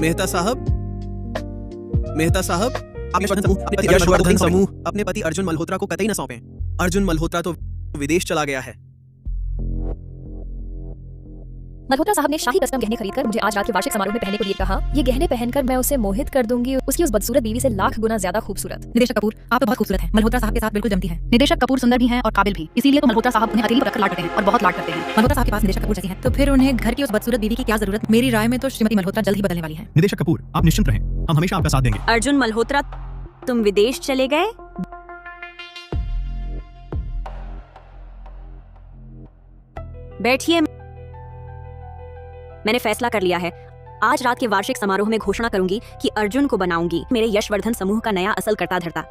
मेहता साहब, मेहता साहब, यशवर्धन समूह अपने पति अर्जुन मल्होत्रा को कतई न सौंपें। अर्जुन मल्होत्रा तो विदेश चला गया है। मल्होत्रा साहब ने शाही कस्टम गहने खरीदकर मुझे आज रात के वार्षिक समारोह में पहनने को लिए कहा। ये गहने पहनकर मैं उसे मोहित कर दूंगी, उसकी उस बदसूरत बीवी से लाख गुना ज्यादा खूबसूरत। निदेशक कपूर, आप तो बहुत खूबसूरत हैं। मल्होत्रा साहब के साथ बिल्कुल जमती हैं। निदेशक कपूर सुंदर भी हैं और काबिल भी, इसीलिए तो मल्होत्रा साहब उन्हें हथेली पर रखकर लाडते हैं और बहुत लाड करते हैं। मल्होत्रा साहब के पास निदेशक कपूर जैसी हैं, तो फिर उन्हें घर की उस बदसूरत बीवी की क्या जरूरत। मेरी राय में तो श्रीमती मल्होत्रा जल्द ही बदलने वाली हैं। निदेशक कपूर, आप निश्चिंत रहें, हम हमेशा आपका साथ देंगे। अर्जुन मल्होत्रा, तुम विदेश चले गए? बैठिए। मैंने फैसला कर लिया है। आज रात के वार्षिक समारोह में घोषणा करूंगी कि अर्जुन को बनाऊंगी मेरे यशवर्धन समूह का नया असल कर्ता धर्ता।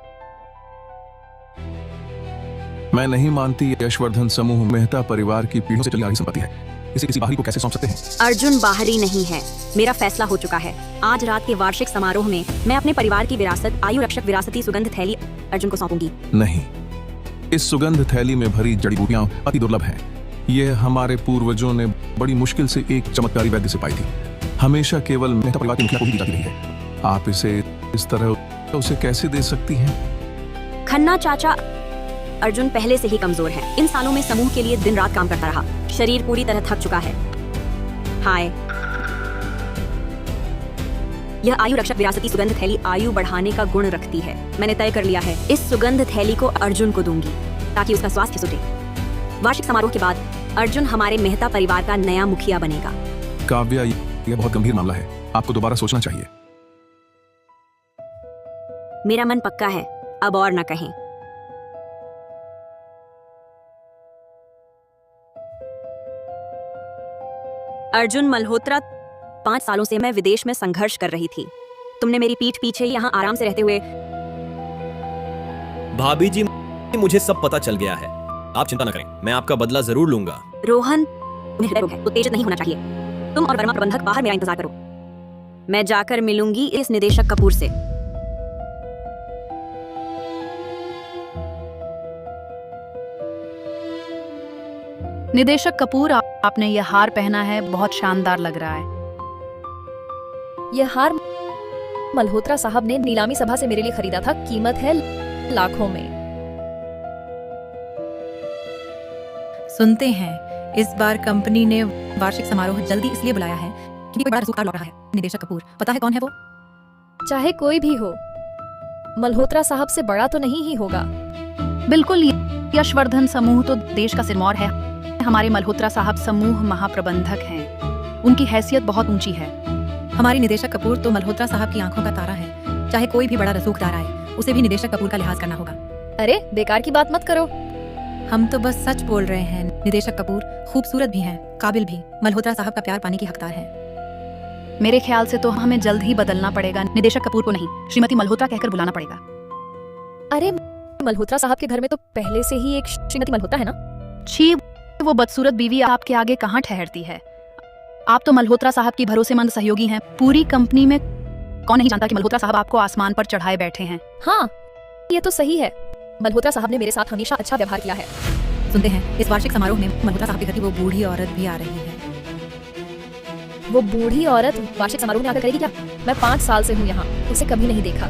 मैं नहीं मानती यशवर्धन समूह मेहता परिवार की पीढ़ियों से चली आ रही संपत्ति है। इसे किसी बाहरी को कैसे सौंप सकते हैं? अर्जुन बाहरी नहीं है, मेरा फैसला हो चुका है। आज रात के वार्षिक समारोह में मैं अपने परिवार की विरासत आयु रक्षक विरासती सुगंध थैली अर्जुन को सौंपूंगी। नहीं, इस सुगंध थैली में भरी जड़ी बूटियां अति दुर्लभ हैं। ये हमारे पूर्वजों ने बड़ी मुश्किल से एक चमत्कारी वैद्य से पाई थी। हमेशा केवल मेहता परिवार की मुखिया को ही दी जाती रही है। आप इसे इस तरह उसे कैसे दे सकती हैं? खन्ना चाचा, अर्जुन पहले से ही कमजोर है। इन सालों में समूह के लिए दिन रात काम करता रहा, शरीर पूरी तरह थक चुका है। हाय, यह आयु रक्षक विरासती सुगंध थैली आयु बढ़ाने का गुण रखती है। मैंने तय कर लिया है, इस सुगंध थैली को अर्जुन को दूंगी ताकि उसका स्वास्थ्य सुधरे। वार्षिक समारोह के बाद अर्जुन हमारे मेहता परिवार का नया मुखिया बनेगा। काव्या, यह बहुत गंभीर मामला है, आपको दोबारा सोचना चाहिए। मेरा मन पक्का है, अब और न कहें। अर्जुन मल्होत्रा, 5 सालों से मैं विदेश में संघर्ष कर रही थी। तुमने मेरी पीठ पीछे यहाँ आराम से रहते हुए। भाभी जी, मुझे सब पता चल गया है, आप चिंता न करें, मैं आपका बदला जरूर लूंगा। रोहन, तुम्हें डर है तो तेज नहीं होना चाहिए। तुम और वर्मा प्रबंधक बाहर मेरा इंतजार करो, मैं जाकर मिलूंगी इस निदेशक कपूर से। निदेशक कपूर, आपने यह हार पहना है, बहुत शानदार लग रहा है। यह हार मल्होत्रा साहब ने नीलामी सभा से मेरे लिए खरीदा था, कीमत है लाखों में। सुनते हैं इस बार कंपनी ने वार्षिक समारोह जल्दी इसलिए बुलाया है क्योंकि कोई बड़ा रसूखदार लौट रहा है। निदेशक कपूर, पता है कौन है वो? चाहे कोई भी हो, मल्होत्रा साहब से बड़ा तो नहीं ही होगा। बिल्कुल, यशवर्धन समूह तो देश का सिरमौर है। हमारे मल्होत्रा साहब समूह महाप्रबंधक हैं, उनकी हैसियत बहुत ऊंची है। हमारी निदेशक कपूर तो मल्होत्रा साहब की आंखों का तारा है। चाहे कोई भी बड़ा रसूखदार आए, उसे भी निदेशक कपूर का लिहाज करना होगा। अरे बेकार की बात मत करो, हम तो बस सच बोल रहे हैं। निदेशक कपूर खूबसूरत भी हैं, काबिल भी, मल्होत्रा साहब का प्यार पाने की हकदार हैं। मेरे ख्याल से तो हमें जल्द ही बदलना पड़ेगा। निदेशक कपूर को नहीं, श्रीमती मल्होत्रा कहकर बुलाना पड़ेगा। अरे मल्होत्रा साहब के घर में तो पहले से ही एक श्रीमती मल्होत्रा है ना। छी, वो बदसूरत बीवी आपके आगे कहाँ ठहरती है। आप तो मल्होत्रा साहब की भरोसेमंद सहयोगी हैं। पूरी कंपनी में कौन नहीं जानता कि मल्होत्रा साहब आपको आसमान पर चढ़ाए बैठे हैं। हाँ, ये तो सही है। मल्होत्रा साहब ने मेरे साथ हमेशा अच्छा व्यवहार किया है। सुनते हैं इस वार्षिक समारोह में मल्होत्रा साहब के घर की वो बूढ़ी औरत भी आ रही है। वो बूढ़ी औरत वार्षिक समारोह में आकर करेगी क्या? मैं 5 साल से हूँ यहाँ, उसे कभी नहीं देखा।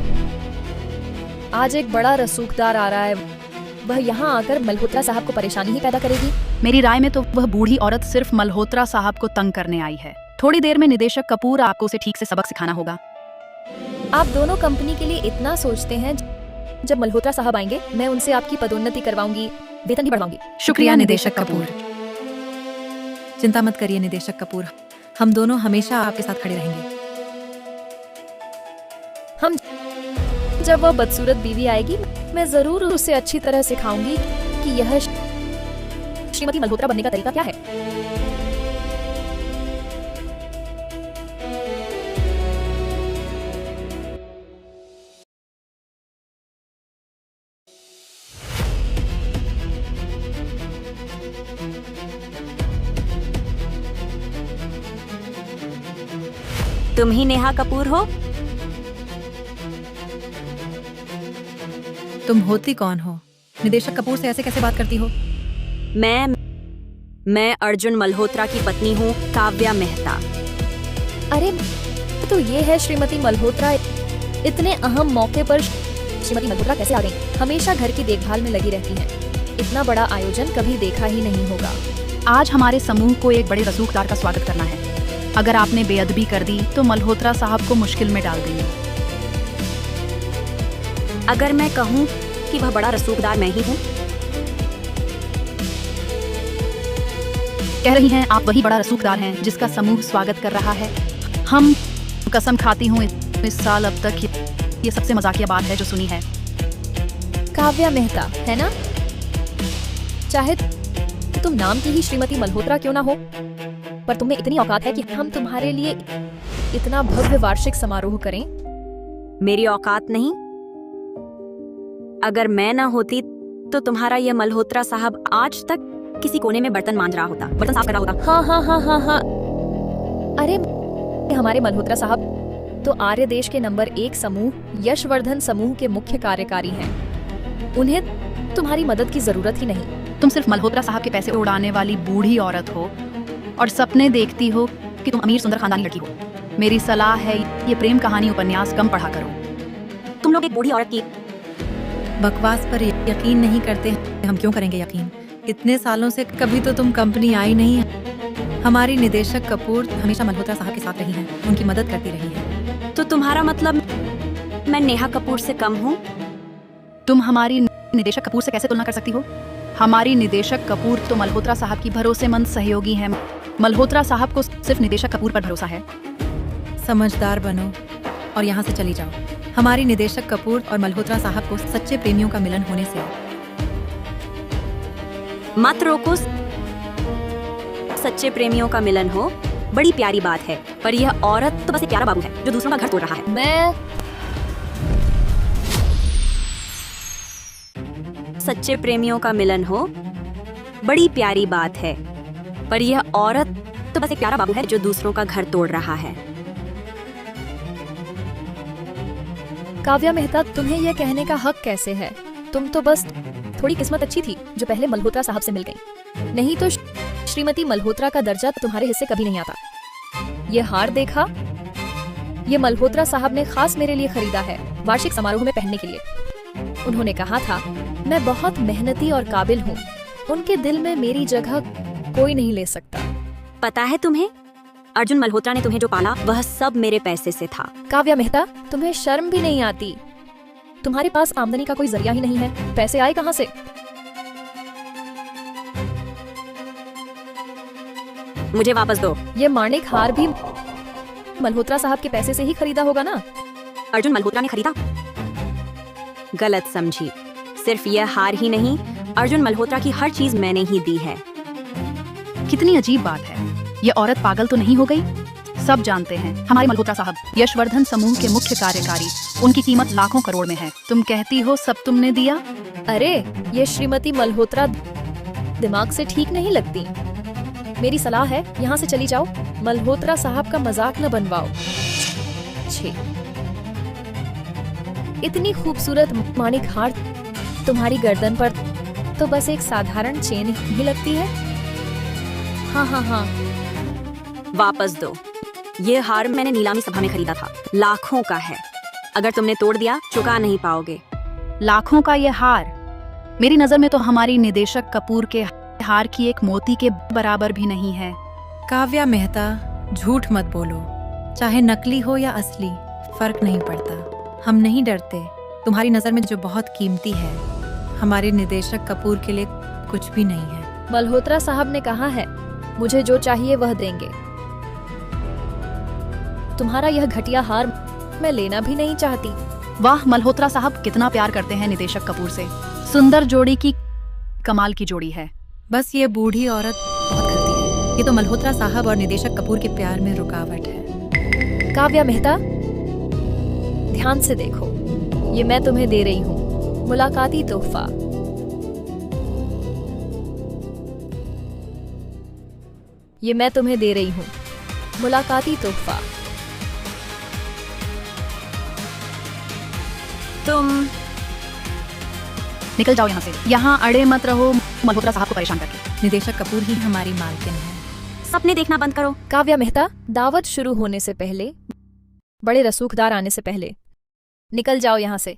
आज एक बड़ा रसूखदार आ रहा है, वह यहाँ आकर मल्होत्रा साहब को परेशानी ही पैदा करेगी। मेरी राय में तो वह बूढ़ी औरत सिर्फ मल्होत्रा साहब को तंग करने आई है। थोड़ी देर में निदेशक कपूर आपको उसे ठीक से सबक सिखाना होगा। आप दोनों कंपनी के लिए इतना सोचते हैं। जब मल्होत्रा साहब आएंगे, मैं उनसे आपकी पदोन्नति करवाऊंगी, वेतन भी बढ़ाऊंगी। शुक्रिया निदेशक कपूर। चिंता मत करिए निदेशक कपूर, हम दोनों हमेशा आपके साथ खड़े रहेंगे। हम जब वह बदसूरत बीवी आएगी, मैं जरूर उसे अच्छी तरह सिखाऊंगी कि यह श्रीमती मल्होत्रा बनने का तरीका क्या है। तुम ही नेहा कपूर हो? तुम होती कौन हो? निदेशक कपूर से ऐसे कैसे बात करती हो? मैं अर्जुन मल्होत्रा की पत्नी हूँ, काव्या मेहता। अरे तो ये है श्रीमती मल्होत्रा। इतने अहम मौके पर श्रीमती मल्होत्रा कैसे आ गई? हमेशा घर की देखभाल में लगी रहती हैं। इतना बड़ा आयोजन कभी देखा ही नहीं होगा। आज हमारे समूह को एक बड़े रसूखदार का स्वागत करना है। अगर आपने बेअदबी कर दी तो मल्होत्रा साहब को मुश्किल में डाल देंगे। अगर मैं कहूँ कि वह बड़ा रसूखदार मैं ही हूँ? कह रही हैं आप वही बड़ा रसूखदार हैं जिसका समूह स्वागत कर रहा है। हम कसम खाती हूँ इस साल अब तक ये सबसे मजाकिया बात है जो सुनी है। काव्या मेहता है ना? चाहे तुम नाम की ही श्रीमती मल्होत्रा क्यों ना हो, पर तुम्हें इतनी औकात है कि हम तुम्हारे लिए इतना भव्य वार्षिक समारोह करें। मेरी औकात नहीं। अगर मैं ना होती तो तुम्हारा यह मल्होत्रा साहब आज तक किसी कोने में बर्तन मांज रहा होता, बर्तन साफ कर रहा होता। हाँ हाँ हाँ हाँ हाँ। अरे हमारे मल्होत्रा साहब तो आर्य देश के नंबर 1 समूह यशवर्धन समूह के मुख्य कार्यकारी हैं। उन्हें तुम्हारी मदद की जरूरत ही नहीं। तुम सिर्फ मल्होत्रा साहब के पैसे उड़ाने वाली बूढ़ी औरत हो और सपने देखती हो कि तुम अमीर सुंदर खानदानी लड़की हो। मेरी सलाह है ये प्रेम कहानी उपन्यास कम पढ़ा करो। तुम लोग एक बूढ़ी औरत की बकवास पर यकीन नहीं करते। हम क्यों करेंगे यकीन? इतने सालों से कभी तो तुम कंपनी आई नहीं है। हमारी निदेशक कपूर हमेशा मल्होत्रा साहब के साथ रही हैं, उनकी मदद करती रही है। तो तुम्हारा मतलब मैं नेहा कपूर से कम हूँ? तुम हमारी निदेशक कपूर से कैसे तुलना कर सकती हो? हमारी निदेशक कपूर तो मल्होत्रा साहब की भरोसेमंद सहयोगी हैं। मल्होत्रा साहब को सिर्फ निदेशक कपूर पर भरोसा है। समझदार बनो और यहाँ से चली जाओ। हमारी निदेशक कपूर और मल्होत्रा साहब को सच्चे प्रेमियों का मिलन होने से मत रोको। सच्चे प्रेमियों का मिलन हो बड़ी प्यारी बात है, पर यह औरत तो बस एक प्यारा बाबू है जो दूसरों का घर तोड़ रहा है। मैं सच्चे प्रेमियों का मिलन हो बड़ी प्यारी बात है, पर यह औरत तो बस एक प्यारा बाबू है जो दूसरों का घर तोड़ रहा है। काव्या मेहता, तुम्हें यह कहने का हक कैसे है? तुम तो बस थोड़ी किस्मत अच्छी थी जो पहले मल्होत्रा साहब से मिल गई। नहीं तो श्रीमती मल्होत्रा का दर्जा तुम्हारे हिस्से कभी नहीं आता। ये हार देखा? ये मल्होत्रा साहब ने खास मेरे लिए खरीदा है, वार्षिक समारोह में पहनने के लिए। उन्होंने कहा था मैं बहुत मेहनती और काबिल हूँ, उनके दिल में मेरी जगह कोई नहीं ले सकता। पता है तुम्हें, अर्जुन मल्होत्रा ने तुम्हें जो पाला वह सब मेरे पैसे से था। काव्या मेहता, तुम्हें शर्म भी नहीं आती? तुम्हारे पास आमदनी का कोई जरिया ही नहीं है। पैसे आए कहाँ से? मुझे वापस दो। ये माणिक हार भी मल्होत्रा साहब के पैसे से ही खरीदा होगा ना? अर्जुन मल्होत्रा ने खरीदा? गलत समझी। सिर्फ यह हार ही नहीं, अर्जुन मल्होत्रा की हर चीज मैंने ही दी है। कितनी अजीब बात है। ये औरत पागल तो नहीं हो गई? सब जानते हैं हमारे मल्होत्रा साहब यशवर्धन समूह के मुख्य कार्यकारी, उनकी कीमत लाखों करोड़ में है। तुम कहती हो सब तुमने दिया? अरे ये श्रीमती मल्होत्रा दिमाग से ठीक नहीं लगती। मेरी सलाह है यहाँ से चली जाओ। मल्होत्रा साहब का मजाक न बनवाओ। छे, इतनी खूबसूरत माणिक हार तुम्हारी गर्दन पर तो बस एक साधारण चेन ही लगती है। हाँ हाँ हाँ, वापस दो। ये हार मैंने नीलामी सभा में खरीदा था, लाखों का है। अगर तुमने तोड़ दिया चुका नहीं पाओगे। लाखों का ये हार मेरी नजर में तो हमारी निदेशक कपूर के हार की एक मोती के बराबर भी नहीं है। काव्या मेहता, झूठ मत बोलो। चाहे नकली हो या असली, फर्क नहीं पड़ता। हम नहीं डरते। तुम्हारी नजर में जो बहुत कीमती है, हमारे निदेशक कपूर के लिए कुछ भी नहीं है। मल्होत्रा साहब ने कहा है मुझे जो चाहिए वह देंगे। तुम्हारा यह घटिया हार मैं लेना भी नहीं चाहती। वाह, मल्होत्रा साहब कितना प्यार करते हैं निदेशक कपूर से। सुंदर जोड़ी की कमाल की जोड़ी है। बस ये बूढ़ी औरत बहुत खलती है। ये तो मल्होत्रा साहब और निदेशक कपूर के प्यार में रुकावट है। काव्या मेहता, ध्यान से देखो, ये मैं तुम्हें दे रही हूँ मुलाकाती तोहफा। ये मैं तुम्हें दे रही हूँ मुलाकाती तोहफा। निकल जाओ यहाँ से। यहाँ अड़े मत रहो मल्होत्रा साहब को परेशान करके। निदेशक कपूर ही हमारी मालकिन है। सपने देखना बंद करो। काव्या मेहता, दावत शुरू होने से पहले, बड़े रसूखदार आने से पहले निकल जाओ यहाँ से।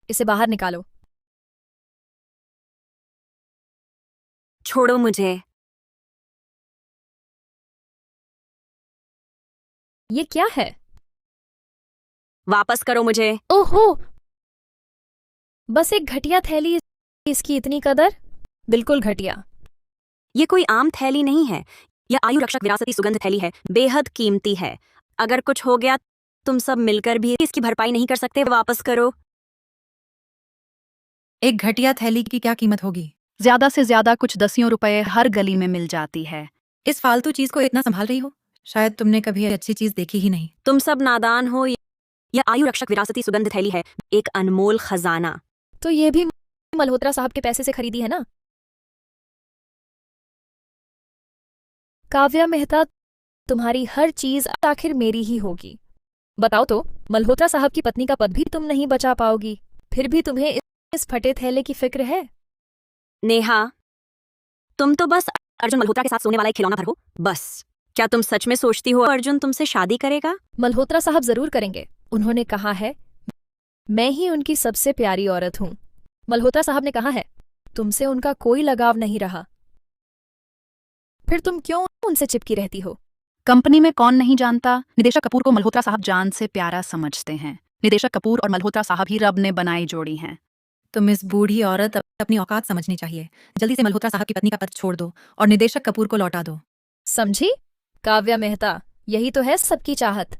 इसे बाहर निकालो। छोड़ो मुझे। ये क्या है? वापस करो मुझे। ओहो, बस एक घटिया थैली, इसकी इतनी कदर? बिल्कुल घटिया। ये कोई आम थैली नहीं है, यह आयु रक्षक विरासती सुगंध थैली है, बेहद कीमती है। अगर कुछ हो गया तुम सब मिलकर भी इसकी भरपाई नहीं कर सकते। वापस करो। एक घटिया थैली की क्या कीमत होगी? ज्यादा से ज्यादा कुछ दसियों रुपए हर गली में मिल जाती है। इस फालतू चीज को इतना संभाल रही हो? शायद तुमने कभी अच्छी चीज देखी ही नहीं। तुम सब नादान हो। यह आयु रक्षक विरासती सुगंध थैली है, एक अनमोल खजाना। तो ये भी मल्होत्रा साहब के पैसे से खरीदी है ना? काव्या मेहता, तुम्हारी हर चीज आखिर मेरी ही होगी। बताओ तो, मल्होत्रा साहब की पत्नी का पद भी तुम नहीं बचा पाओगी, फिर भी तुम्हें इस फटे थैले की फिक्र है? नेहा, तुम तो बस अर्जुन मल्होत्रा के साथ सोने वाला एक खिलौना भर हो, बस। क्या तुम सच में सोचती हो अर्जुन तुमसे शादी करेगा? मल्होत्रा साहब जरूर करेंगे। उन्होंने कहा है, मैं ही उनकी सबसे प्यारी औरत हूं। मल्होत्रा साहब ने कहा है, तुमसे उनका कोई लगाव नहीं रहा। फिर तुम क्यों उनसे चिपकी रहती हो? कंपनी में कौन नहीं जानता, निदेशक कपूर को मल्होत्रा साहब जान से प्यारा समझते हैं। निदेशक कपूर और मल्होत्रा साहब ही रब ने बनाई जोड़ी हैं। तुम इस बूढ़ी औरत अपनी औकात समझनी चाहिए। जल्दी से मल्होत्रा साहब की पत्नी का पद छोड़ दो और निदेशक कपूर को लौटा दो। समझी काव्या मेहता, यही तो है सबकी चाहत।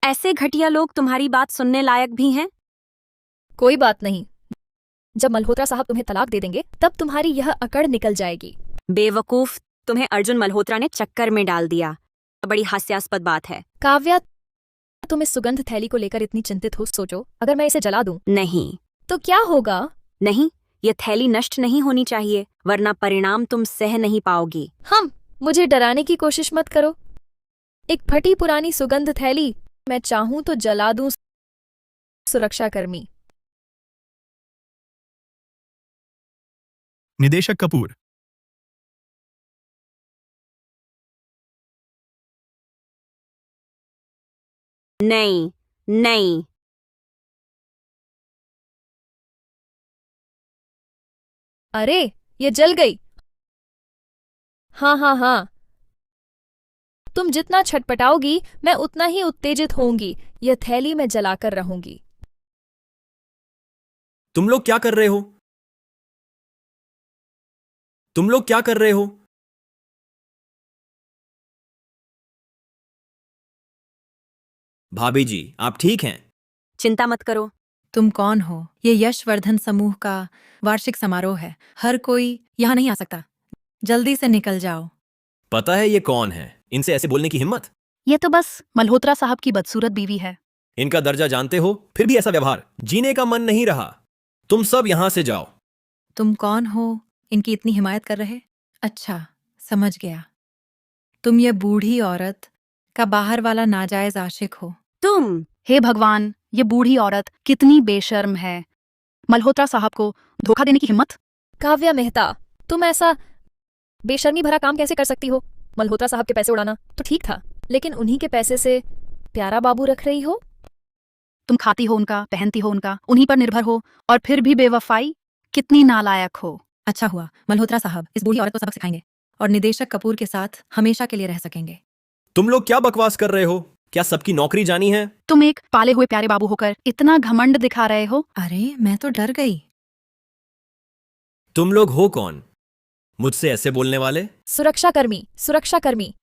ऐसे घटिया लोग तुम्हारी बात सुनने लायक भी हैं? कोई बात नहीं, जब मल्होत्रा साहब तुम्हें तलाक दे देंगे तब तुम्हारी यह अकड़ निकल जाएगी। बेवकूफ, तुम्हें अर्जुन मल्होत्रा ने चक्कर में डाल दिया। बड़ी हास्यास्पद बात है। काव्या, तुम इस सुगंध थैली को लेकर इतनी चिंतित हो, सोचो अगर मैं इसे जला दूं नहीं। तो क्या होगा? नहीं, यह थैली नष्ट नहीं होनी चाहिए, वरना परिणाम तुम सह नहीं पाओगी। मुझे डराने की कोशिश मत करो। एक फटी पुरानी सुगंध थैली मैं चाहूं तो जला दूं। सुरक्षाकर्मी। निदेशक कपूर, नहीं, नहीं। अरे, ये जल गई। हाँ, तुम जितना छटपटाओगी मैं उतना ही उत्तेजित होंगी। यह थैली मैं जलाकर रहूंगी। तुम लोग क्या कर रहे हो? तुम लोग क्या कर रहे हो? भाभी जी, आप ठीक हैं? चिंता मत करो। तुम कौन हो? ये यशवर्धन समूह का वार्षिक समारोह है, हर कोई यहाँ नहीं आ सकता। जल्दी से निकल जाओ। पता है ये कौन है? इनसे ऐसे बोलने की हिम्मत? ये तो बस मल्होत्रा साहब की बदसूरत बीवी है। इनका दर्जा जानते हो, फिर भी ऐसा व्यवहार। जीने का मन नहीं रहा। तुम सब यहां से जाओ। तुम कौन हो इनकी इतनी हिमायत कर रहे? अच्छा, समझ गया। तुम ये बूढ़ी औरत का बाहर वाला नाजायज आशिक हो। तुम हे भगवान, ये बूढ़ी औरत कितनी बेशर्म है। मल्होत्रा साहब को धोखा देने की हिम्मत। काव्या मेहता, तुम ऐसा बेशर्मी भरा काम कैसे कर सकती हो? मल्होत्रा साहब के पैसे उड़ाना तो ठीक था, लेकिन उन्हीं के पैसे से प्यारा बाबू रख रही हो। तुम खाती हो उनका, पहनती हो उनका, उन्हीं पर निर्भर हो, और फिर भी बेवफाई। कितनी नालायक हो। अच्छा हुआ मल्होत्रा साहब इस बूढ़ी औरत को सबक सिखाएंगे और निदेशक कपूर के साथ हमेशा के लिए रह सकेंगे। तुम लोग क्या बकवास कर रहे हो? क्या सबकी नौकरी जानी है? तुम एक पाले हुए प्यारे बाबू होकर इतना घमंड दिखा रहे हो। अरे, मैं तो डर गई। तुम लोग हो कौन मुझसे ऐसे बोलने वाले? सुरक्षाकर्मी।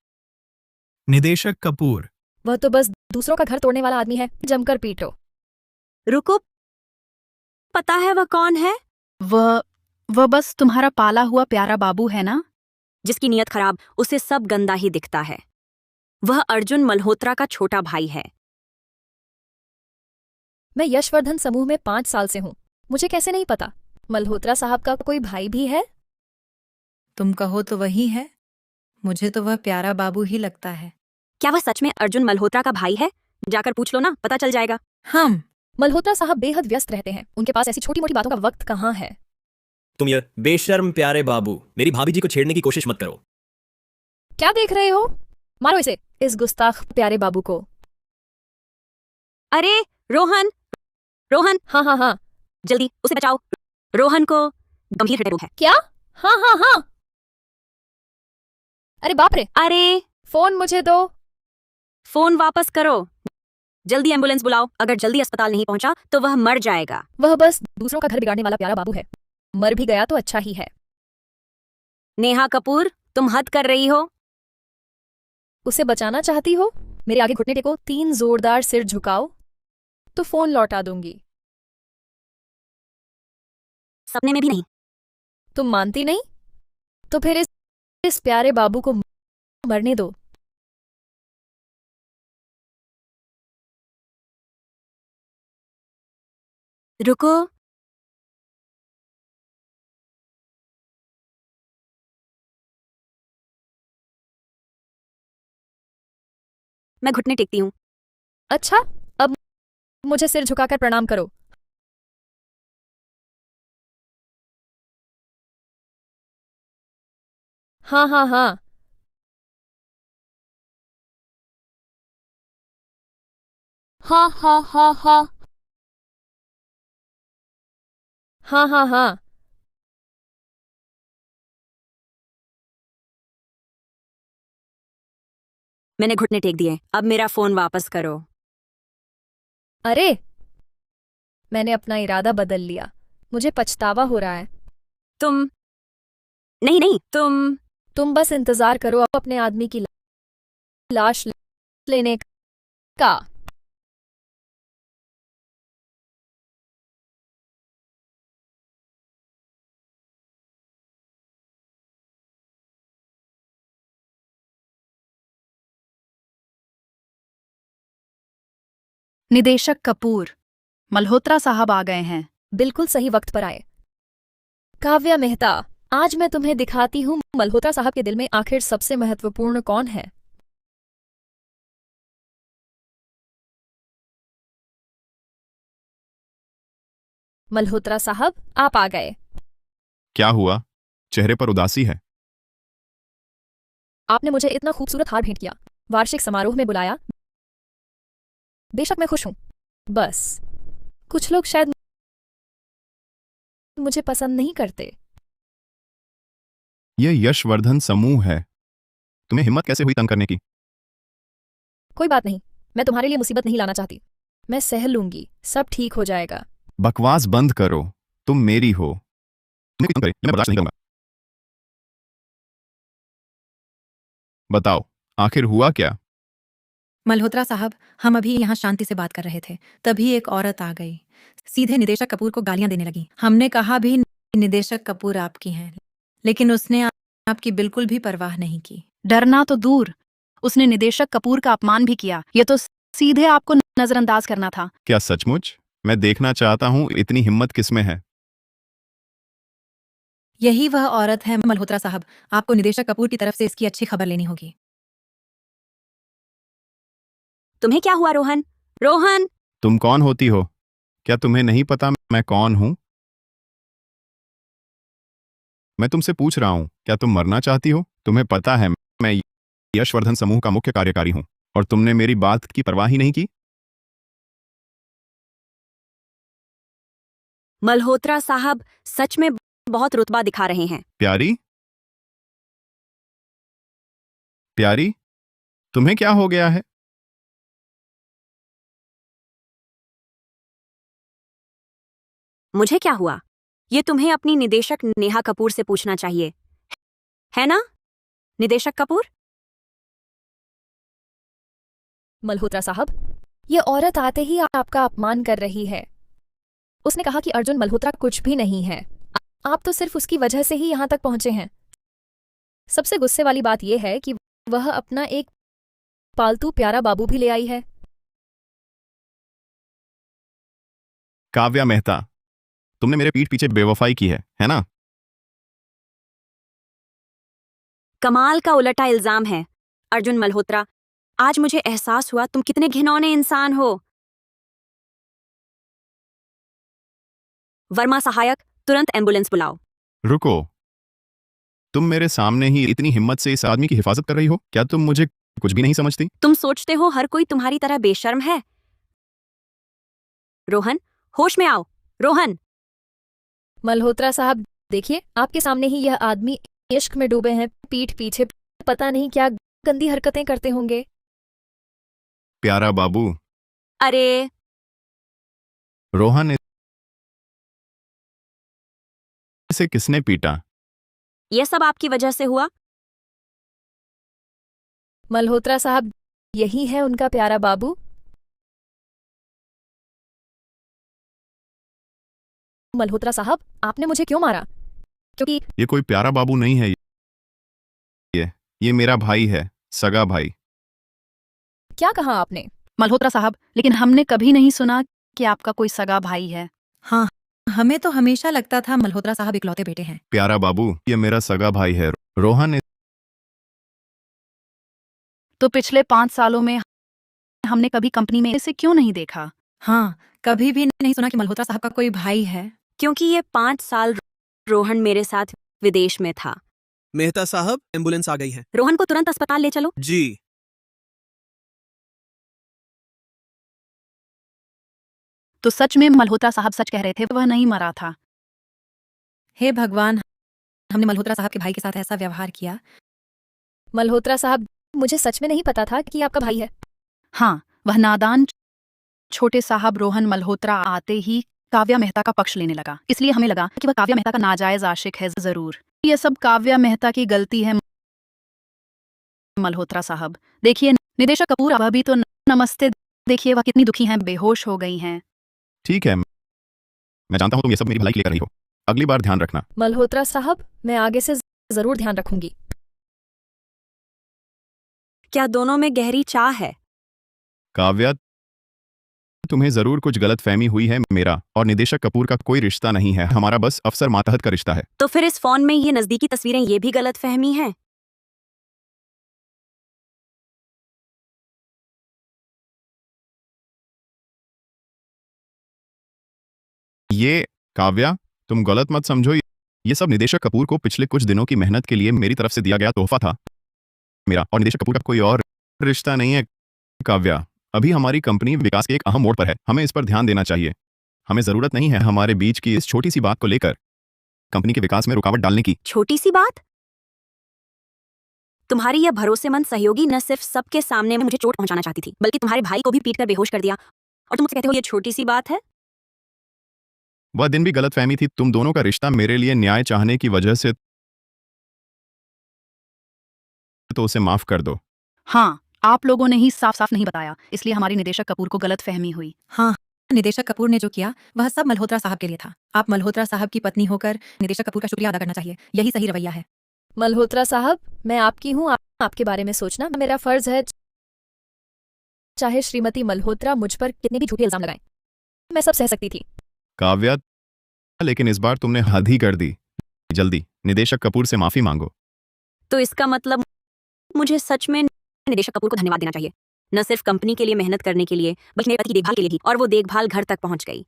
निदेशक कपूर, वह तो बस दूसरों का घर तोड़ने वाला आदमी है। जमकर पीटो। रुको, पता है वह कौन है? वह बस तुम्हारा पाला हुआ प्यारा बाबू है ना? जिसकी नीयत खराब, उसे सब गंदा ही दिखता है। वह अर्जुन मल्होत्रा का छोटा भाई है। मैं यशवर्धन समूह में 5 साल से हूँ। मुझे कैसे नहीं पता? मल्होत्रा साहब का कोई भाई भी है? तुम कहो तो वही है। मुझे तो वह प्यारा बाबू ही लगता है। क्या वह सच में अर्जुन मल्होत्रा का भाई है? जाकर पूछ लो ना, पता चल जाएगा। मल्होत्रा साहब बेहद व्यस्त रहते हैं, उनके पास ऐसी छोटी मोटी बातों का वक्त कहाँ है। तुम ये बेशर्म प्यारे बाबू, मेरी भाभी जी को छेड़ने की कोशिश मत करो। क्या देख रहे हो? मारो इसे, इस गुस्ताख प्यारे बाबू को। अरे रोहन, रोहन, हाँ हाँ हाँ। जल्दी उसे बचाओ। रोहन को गंभीर हृदय रोग है। क्या? हाँ हाँ हाँ। अरे बाप रे, अरे फोन मुझे दो। फोन वापस करो। जल्दी एम्बुलेंस बुलाओ। अगर जल्दी अस्पताल नहीं पहुंचा तो वह मर जाएगा। वह बस दूसरों का घर बिगाड़ने वाला प्यारा बाबू है, मर भी गया तो अच्छा ही है। नेहा कपूर, तुम हद कर रही हो। उसे बचाना चाहती हो? मेरे आगे घुटने टेको, 3 जोरदार सिर झुकाओ तो फोन लौटा दूंगी। सपने में भी नहीं। तुम मानती नहीं? तो फिर इस प्यारे बाबू को मरने दो। रुको। मैं घुटने टेकती हूँ। अच्छा, अब मुझे सिर झुकाकर प्रणाम करो। हाँ हाँ हाँ। हाँ हाँ हाँ हाँ। हाँ हाँ हाँ। मैंने घुटने टेक दिए, अब मेरा फोन वापस करो। अरे, मैंने अपना इरादा बदल लिया, मुझे पछतावा हो रहा है। तुम नहीं नहीं, तुम बस इंतजार करो अपने आदमी की लाश लेने का। निदेशक कपूर, मल्होत्रा साहब आ गए हैं। बिल्कुल सही वक्त पर आए। काव्या मेहता, आज मैं तुम्हें दिखाती हूँ मल्होत्रा साहब के दिल में आखिर सबसे महत्वपूर्ण कौन है। मल्होत्रा साहब, आप आ गए। क्या हुआ? चेहरे पर उदासी है। आपने मुझे इतना खूबसूरत हार भेंट किया, वार्षिक समारोह में बुलाया। बेशक मैं खुश हूं, बस कुछ लोग शायद मुझे पसंद नहीं करते। यह यशवर्धन समूह है। तुम्हें हिम्मत कैसे हुई तंग करने की? कोई बात नहीं, मैं तुम्हारे लिए मुसीबत नहीं लाना चाहती। मैं सह लूंगी, सब ठीक हो जाएगा। बकवास बंद करो, तुम मेरी हो। तुम्हें कोई तंग करे, ये मैं बर्दाश्त नहीं करूंगा। बताओ, आखिर हुआ क्या? मल्होत्रा साहब, हम अभी यहाँ शांति से बात कर रहे थे, तभी एक औरत आ गई, सीधे निदेशक कपूर को गालियां देने लगी। हमने कहा भी निदेशक कपूर आपकी हैं, लेकिन उसने आपकी बिल्कुल भी परवाह नहीं की। डरना तो दूर, उसने निदेशक कपूर का अपमान भी किया। ये तो सीधे आपको नजरअंदाज करना था। क्या सचमुच? मैं देखना चाहता हूँ इतनी हिम्मत किसमें है। यही वह औरत है मल्होत्रा साहब, आपको निदेशक कपूर की तरफ से इसकी अच्छी खबर लेनी होगी। तुम्हें क्या हुआ रोहन? रोहन, तुम कौन होती हो? क्या तुम्हें नहीं पता मैं कौन हूं? मैं तुमसे पूछ रहा हूं, क्या तुम मरना चाहती हो? तुम्हें पता है मैं यशवर्धन समूह का मुख्य कार्यकारी हूं और तुमने मेरी बात की परवाह ही नहीं की। मल्होत्रा साहब सच में बहुत रुतबा दिखा रहे हैं। प्यारी, प्यारी, तुम्हें क्या हो गया है? मुझे क्या हुआ, ये तुम्हें अपनी निदेशक नेहा कपूर से पूछना चाहिए, है ना निदेशक कपूर? मल्होत्रा साहब, ये औरत आते ही आपका अपमान कर रही है। उसने कहा कि अर्जुन मल्होत्रा कुछ भी नहीं है, आप तो सिर्फ उसकी वजह से ही यहां तक पहुंचे हैं। सबसे गुस्से वाली बात यह है कि वह अपना एक पालतू प्यारा बाबू भी ले आई है। काव्या मेहता, तुमने मेरे पीठ पीछे बेवफाई की है ना? कमाल का उलटा इल्जाम है अर्जुन मल्होत्रा। आज मुझे एहसास हुआ तुम कितने घिनौने इंसान हो। वर्मा सहायक, तुरंत एम्बुलेंस बुलाओ। रुको, तुम मेरे सामने ही इतनी हिम्मत से इस आदमी की हिफाजत कर रही हो? क्या तुम मुझे कुछ भी नहीं समझती? तुम सोचते हो हर कोई तुम्हारी तरह बेशर्म है? रोहन, होश में आओ। रोहन। मल्होत्रा साहब, देखिए आपके सामने ही यह आदमी इश्क में डूबे हैं, पीठ पीछे पता नहीं क्या गंदी हरकतें करते होंगे। प्यारा बाबू, अरे रोहन, इसे किसने पीटा? यह सब आपकी वजह से हुआ। मल्होत्रा साहब, यही है उनका प्यारा बाबू। मल्होत्रा साहब, आपने मुझे क्यों मारा? क्योंकि ये कोई प्यारा बाबू नहीं है, ये मेरा भाई है, सगा भाई। क्या कहा आपने? मल्होत्रा साहब, लेकिन हमने कभी नहीं सुना कि आपका कोई सगा भाई है। हाँ, हमें तो हमेशा लगता था मल्होत्रा साहब इकलौते बेटे हैं। प्यारा बाबू, ये मेरा सगा भाई है, रोहन। तो पिछले 5 सालों में हमने कभी कंपनी में इसे क्यों नहीं देखा? हाँ, कभी भी नहीं सुना कि मल्होत्रा साहब का कोई भाई है। क्योंकि ये 5 साल रोहन मेरे साथ विदेश में था। मेहता साहब, एम्बुलेंस आ गई है। रोहन को तुरंत अस्पताल ले चलो। जी। तो सच में मल्होत्रा साहब सच कह रहे थे, वह नहीं मरा था। हे भगवान, हमने मल्होत्रा साहब के भाई के साथ ऐसा व्यवहार किया। मल्होत्रा साहब, मुझे सच में नहीं पता था कि आपका भाई है। हाँ, वह नादान छोटे साहब रोहन मल्होत्रा आते ही काव्या मेहता का पक्ष लेने लगा। इसलिए हमें लगा कि वह काव्या मेहता का नाजायज आशिक है। जरूर यह सब काव्या मेहता की गलती है। मल्होत्रा साहब, देखिए निदेशक कपूर, वह भी तो नमस्ते, देखिए वह कितनी दुखी हैं, बेहोश हो गई हैं। ठीक है, मैं जानता हूं तुम ये सब मेरी भलाई के लिए कर रही हो। अगली बार ध्यान रखना। मल्होत्रा साहब, मैं आगे से जरूर ध्यान रखूंगी। क्या दोनों में गहरी चाह है? काव्या, तुम्हें जरूर कुछ गलत फहमी हुई है। मेरा और निदेशक कपूर का कोई रिश्ता नहीं है, हमारा बस अफसर मातहत का रिश्ता है। तो फिर इस फोन में ये नजदीकी तस्वीरें ये भी गलत फहमी है? ये काव्या, तुम गलत मत समझो, ये सब निदेशक कपूर को पिछले कुछ दिनों की मेहनत के लिए मेरी तरफ से दिया गया तोहफा था। मेरा और निदेशक कपूर का कोई और रिश्ता नहीं है। काव्या, अभी हमारी कंपनी विकास के एक अहम मोड़ पर है, हमें इस पर ध्यान देना चाहिए। हमें जरूरत नहीं है हमारे बीच की इस छोटी सी बात को लेकर कंपनी के विकास में रुकावट डालने की। छोटी सी बात? तुम्हारी यह भरोसेमंद सहयोगी न सिर्फ सबके सामने मुझे चोट पहुंचाना चाहती थी, बल्कि तुम्हारे भाई को भी पीटकर बेहोश कर दिया, और तुम मुझसे कहते हो ये छोटी सी बात है? वह दिन भी गलतफहमी थी। तुम दोनों का रिश्ता मेरे लिए न्याय चाहने की वजह से, तो उसे माफ कर दो। हाँ, आप लोगों ने ही साफ साफ नहीं बताया, इसलिए हमारी निदेशक कपूर को गलत फहमी हुई। हाँ, निदेशक कपूर ने जो किया वह सब मल्होत्रा साहब के लिए था। आप मल्होत्रा साहब की पत्नी होकर निदेशक कपूर का शुक्रिया अदा करना चाहिए, यही सही रवैया है। मल्होत्रा साहब, मैं आपकी हूँ, आपके बारे में सोचना मेरा फर्ज है। चाहे श्रीमती मल्होत्रा मुझ पर कितने भी झूठे इल्जाम लगाएं, मैं सब सह सकती थी। काव्या, लेकिन इस बार तुमने हद ही कर दी। जल्दी निदेशक कपूर से माफी मांगो। तो इसका मतलब मुझे सच में निदेशक कपूर को धन्यवाद देना चाहिए, न सिर्फ कंपनी के लिए मेहनत करने के लिए, बल्कि मेरे पति की देखभाल के लिए भी, और वो देखभाल घर तक पहुंच गई।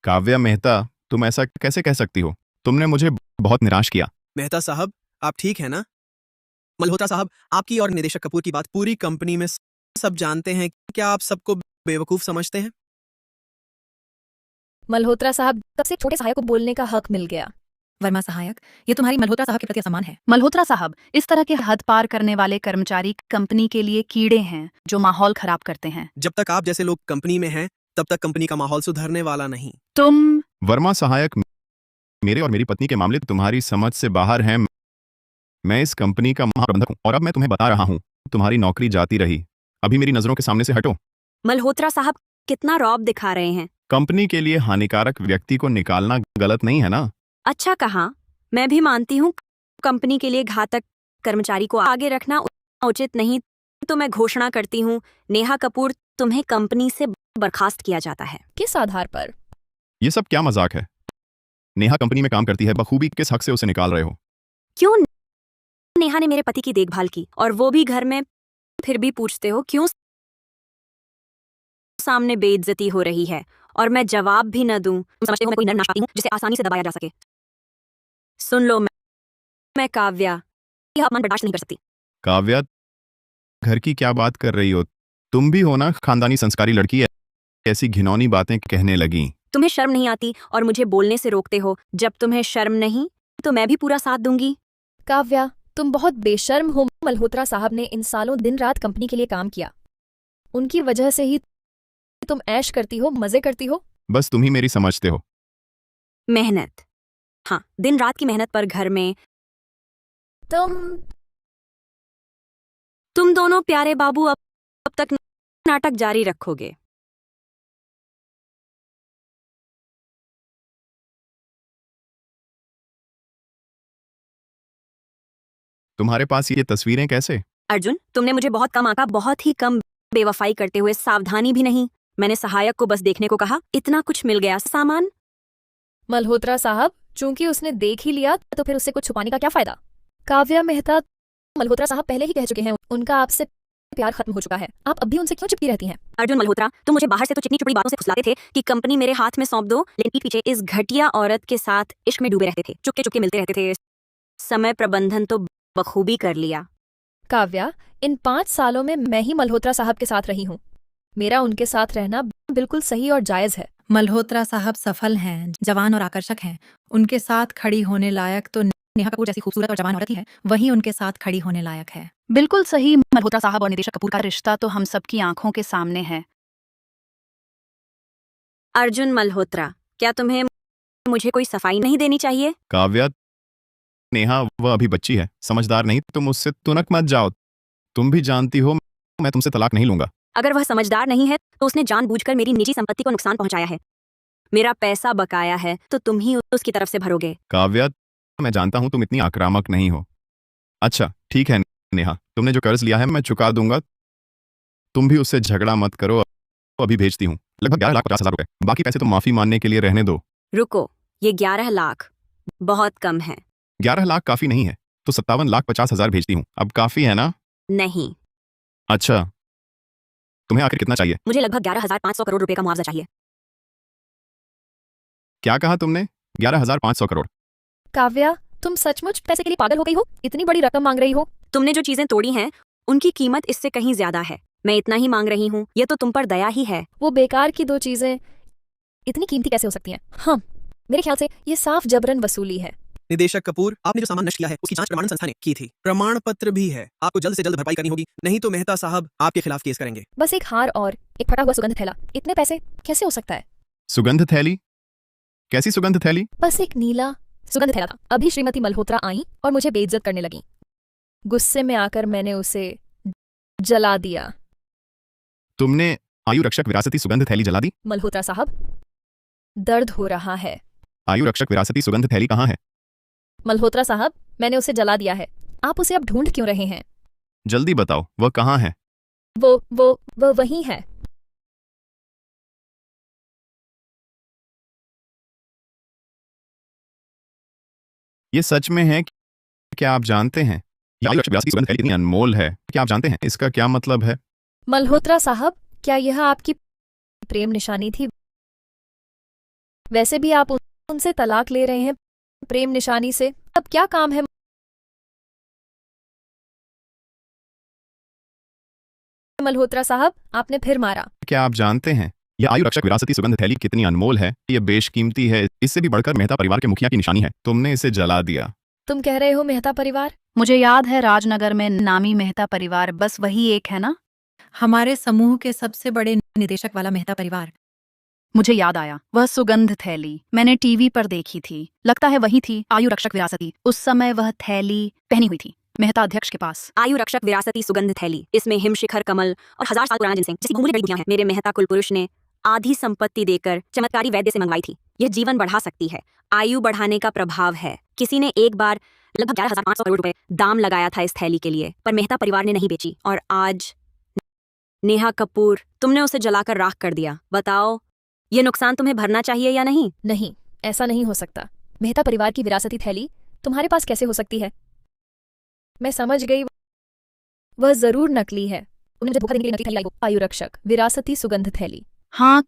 काव्या मेहता, तुम ऐसा कैसे कह सकती हो? तुमने मुझे बहुत निराश किया। मेहता साहब, आप ठीक है ना? मल्होत्रा साहब, आपकी और निदेशक कपूर की बात पूरी कंपनी में सब जानते हैं। क्या आप सबको बेवकूफ समझते हैं? मल्होत्रा साहब, तब से छोटे सहायक को बोलने का हक मिल गया। वर्मा सहायक, ये तुम्हारी मल्होत्रा साहब के प्रति असम्मान है। मल्होत्रा साहब, इस तरह के हद पार करने वाले कर्मचारी कंपनी के लिए कीड़े हैं जो माहौल खराब करते हैं। जब तक आप जैसे लोग कंपनी में हैं, तब तक कंपनी का माहौल सुधरने वाला नहीं। तुम वर्मा सहायक, मेरे और मेरी पत्नी के मामले तुम्हारी समझ से बाहर हैं। मैं इस कंपनी का महाप्रबंधक हूं, और अब मैं तुम्हें बता रहा हूं, तुम्हारी नौकरी जाती रही। अभी मेरी नजरों के सामने से हटो। मल्होत्रा साहब कितना रौब दिखा रहे हैं। कंपनी के लिए हानिकारक व्यक्ति को निकालना गलत नहीं है ना? अच्छा कहा, मैं भी मानती हूँ कंपनी के लिए घातक कर्मचारी को आगे रखना उचित नहीं। तो मैं घोषणा करती हूँ, नेहा कपूर, तुम्हें कंपनी से बर्खास्त किया जाता है। किस आधार पर? ये सब क्या मजाक है? नेहा कंपनी में काम करती है, बखूबी किस हक से उसे निकाल रहे हो? क्यों? नेहा ने मेरे पति की देखभाल की, और वो भी घर में, फिर भी पूछते हो क्यों? सामने बेइज्जती हो रही है, और मैं जवाब भी न दूं। तुम समझते हो मैं कोई नर नाशपाती हूँ जिसे आसानी से दबाया जा सके। सुन लो, मैं काव्या, यह अपमान बर्दाश्त नहीं कर सकती। काव्या, घर की क्या बात कर रही हो? तुम भी हो ना खानदानी संस्कारी लड़की है, ऐसी घिनौनी बातें कहने लगी। तुम्हें शर्म नहीं आती और मुझे बोलने से रोकते हो। जब तुम्हें शर्म नहीं तो मैं भी पूरा साथ दूंगी। काव्या, तुम बहुत बेशर्म हो। मल्होत्रा साहब ने इन सालों दिन रात कंपनी के लिए काम किया। उनकी वजह से ही तुम ऐश करती हो, मजे करती हो। बस तुम ही मेरी समझते हो। मेहनत, हाँ, दिन रात की मेहनत पर घर में तुम दोनों प्यारे बाबू अब तक नाटक जारी रखोगे। तुम्हारे पास ये तस्वीरें कैसे? अर्जुन, तुमने मुझे बहुत कम आंका, बहुत ही कम। बेवफाई करते हुए सावधानी भी नहीं। मैंने सहायक को बस देखने को कहा, इतना कुछ मिल गया सामान। मल्होत्रा साहब, चूंकि उसने देख ही लिया तो फिर उससे कुछ छुपाने का क्या फायदा। काव्या मेहता, मल्होत्रा साहब पहले ही कह चुके हैं उनका आपसे प्यार खत्म हो चुका है। आप अब भी उनसे क्यों चिपकी रहती हैं? अर्जुन मल्होत्रा, तुम मुझे बाहर से तो चिकनी चुपड़ी बातों से फुसलाते थे कि कंपनी मेरे हाथ में सौंप दो, लेकिन पीठ पीछे इस घटिया औरत के साथ इश्क में डूबे रहते थे। चुपके चुपके मिलते रहते थे। समय प्रबंधन तो बखूबी कर लिया। काव्या, इन 5 सालों में मैं ही मल्होत्रा साहब के साथ रही हूँ। मेरा उनके साथ रहना बिल्कुल सही और जायज है। मल्होत्रा साहब सफल हैं, जवान और आकर्षक हैं। उनके साथ खड़ी होने लायक तो नेहा कपूर जैसी खूबसूरत और जवान औरत ही है, वही उनके साथ खड़ी होने लायक है। बिल्कुल सही। मल्होत्रा साहब और निदेशक कपूर का रिश्ता तो हम सबकी आंखों के सामने है। अर्जुन मल्होत्रा, क्या तुम्हें मुझे कोई सफाई नहीं देनी चाहिए? काव्या, नेहा वह अभी बच्ची है, समझदार नहीं। तुम उससे तुनक मत जाओ। तुम भी जानती हो मैं तुमसे तलाक नहीं लूंगा। अगर वह समझदार नहीं है तो उसने जानबूझकर मेरी निजी संपत्ति को नुकसान पहुंचाया है। मेरा पैसा बकाया है तो तुम ही उसकी तरफ से भरोगे। काव्या, मैं जानता हूं तुम इतनी आक्रामक नहीं हो। अच्छा ठीक है नेहा, तुमने जो कर्ज लिया है मैं चुका दूंगा। तुम भी उससे झगड़ा मत करो। अभी भेजती हूँ लगभग 11,50,000 रुपए। बाकी पैसे तो माफी मानने के लिए रहने दो। रुको, ये 11 लाख बहुत कम है। 11 लाख काफी नहीं है तो 57,50,000 भेजती हूँ। अब काफी है ना? नहीं। अच्छा, तुम्हें आखिर कितना चाहिए? मुझे लगभग 11,500 करोड़ रुपए का मुआवजा चाहिए। क्या कहा तुमने? 11,500 करोड़? काव्या, तुम सचमुच पैसे के लिए पागल हो गई हो? इतनी बड़ी रकम मांग रही हो? तुमने जो चीजें तोड़ी हैं उनकी कीमत इससे कहीं ज्यादा है। मैं इतना ही मांग रही हूँ, ये तो तुम पर दया ही है। वो बेकार की 2 चीजें इतनी कीमती कैसे हो सकती हैं? हाँ, मेरे ख्याल से ये साफ जबरन वसूली है। निदेशक कपूर, आपने जो सामान नष्ट किया है उसकी जांच प्रमाणन संस्था ने की थी। प्रमाण पत्र भी है। आपको जल्द से जल्द भरपाई करनी होगी, नहीं तो मेहता साहब आपके खिलाफ केस करेंगे। बस एक हार और एक फटा हुआ सुगंध थैला, इतने पैसे कैसे हो सकता है? सुगंध थैली? कैसी सुगंध थैली? बस एक नीला सुगंध थैला था। अभी श्रीमती मल्होत्रा आई और मुझे बेइज्जत करने लगी। गुस्से में आकर मैंने उसे जला दिया। तुमने आयु रक्षक विरासती सुगंध थैली जला दी? मल्होत्रा साहब, दर्द हो रहा है। आयु रक्षक विरासती सुगंध थैली कहाँ है? मल्होत्रा साहब, मैंने उसे जला दिया है। आप उसे अब ढूंढ क्यों रहे हैं? जल्दी बताओ, वह कहाँ है? वो वहीं है। ये सच में है? क्या आप जानते हैं ये आयु रक्षक विरासती सुगंध थैली इतनी अनमोल है? क्या आप जानते हैं इसका क्या मतलब है? मल्होत्रा साहब, क्या यह आपकी प्रेम निशानी थी? वैसे भी आप उनसे तलाक ले रहे हैं प्रेम निशानी से। अब क्या काम है? मल्होत्रा साहब, आपने फिर मारा। क्या आप जानते हैं यह आयु रक्षक विरासती सुगंध थैली कितनी अनमोल है? ये बेशकीमती है। इससे भी बढ़कर मेहता परिवार के मुखिया की निशानी है। तुमने इसे जला दिया। तुम कह रहे हो मेहता परिवार? मुझे याद है राजनगर में नामी मेहता परिवार, बस वही एक है ना? हमारे समूह के सबसे बड़े निदेशक वाला मेहता परिवार। मुझे याद आया, वह सुगंध थैली मैंने टीवी पर देखी थी। लगता है वही थी आयु रक्षक विरासती। उस समय वह थैली पहनी हुई थी मेहता अध्यक्ष के पास। आयु रक्षक विरासती सुगंध थैली, इसमें हिमशिखर कमल और 1000 साल पुराना जिनसेंग जैसी घुंघरूली जड़ी बूटियां हैं। मेरे मेहता कुलपुरुष ने आधी संपत्ति देकर चमत्कारी वैद्य से मंगवाई थी। यह जीवन बढ़ा सकती है। आयु बढ़ाने का प्रभाव है। किसी ने एक बार लगभग 11,500 करोड़ रुपए दाम लगाया था इस थैली के लिए, पर मेहता परिवार ने नहीं बेची। और आज नेहा कपूर, तुमने उसे जलाकर राख कर दिया। बताओ, ये नुकसान तुम्हें भरना चाहिए या नहीं? नहीं, ऐसा नहीं हो सकता। मेहता परिवार की विरासती थैली तुम्हारे पास कैसे हो सकती है? मैं समझ गई, वह जरूर नकली है। उन्हें जो धोखा देने के लिए नकली थैली लाई वो आयु रक्षक विरासती सुगंध थैली। हाँ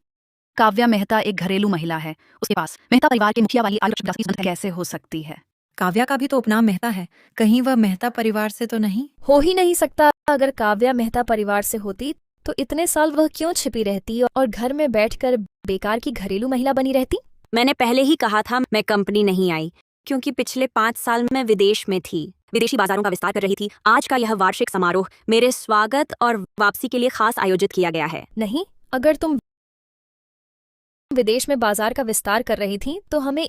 काव्या मेहता एक घरेलू महिला है, उसके पास मेहता परिवार के मुखिया वाली आयु रक्षक विरासती सुगंध कैसे हो सकती है? काव्या का भी तो उपनाम मेहता है, कहीं वह मेहता परिवार से तो नहीं? हो ही नहीं सकता। अगर काव्या मेहता परिवार से होती तो इतने साल वह क्यों छिपी रहती और घर में बैठकर बेकार की घरेलू महिला बनी रहती? मैंने पहले ही कहा था मैं कंपनी नहीं आई क्योंकि पिछले 5 साल मैं विदेश में थी, विदेशी बाजारों का विस्तार कर रही थी। आज का यह वार्षिक समारोह मेरे स्वागत और वापसी के लिए खास आयोजित किया गया है। नहीं, अगर तुम विदेश में बाजार का विस्तार कर रही थी तो हमें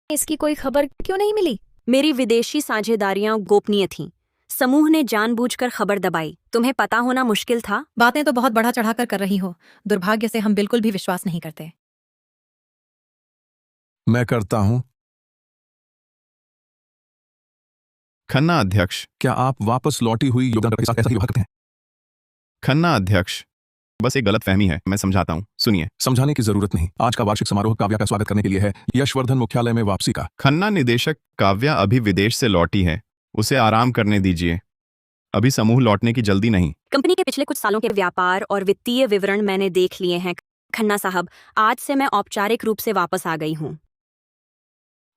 इसकी कोई खबर क्यों नहीं मिली? मेरी विदेशी साझेदारियां गोपनीय थीं। समूह ने जानबूझकर खबर दबाई। तुम्हें पता होना मुश्किल था। बातें तो बहुत बढ़ा चढ़ाकर कर रही हो, दुर्भाग्य से हम बिल्कुल भी विश्वास नहीं करते। मैं करता हूं। खन्ना अध्यक्ष, क्या आप वापस लौटी हुई योगदान के साथ ऐसा ही व्यवहार करते हैं? खन्ना अध्यक्ष, बस एक गलतफहमी है, मैं समझाता हूँ, सुनिए। समझाने की जरूरत नहीं। आज का वार्षिक समारोह काव्या का स्वागत करने के लिए है, यशवर्धन मुख्यालय में वापसी का। खन्ना निदेशक, काव्या अभी विदेश से लौटी है, उसे आराम करने दीजिए। अभी समूह लौटने की जल्दी नहीं। कंपनी के पिछले कुछ सालों के व्यापार और वित्तीय विवरण मैंने देख लिए हैं। खन्ना साहब, आज से मैं औपचारिक रूप से वापस आ गई हूँ।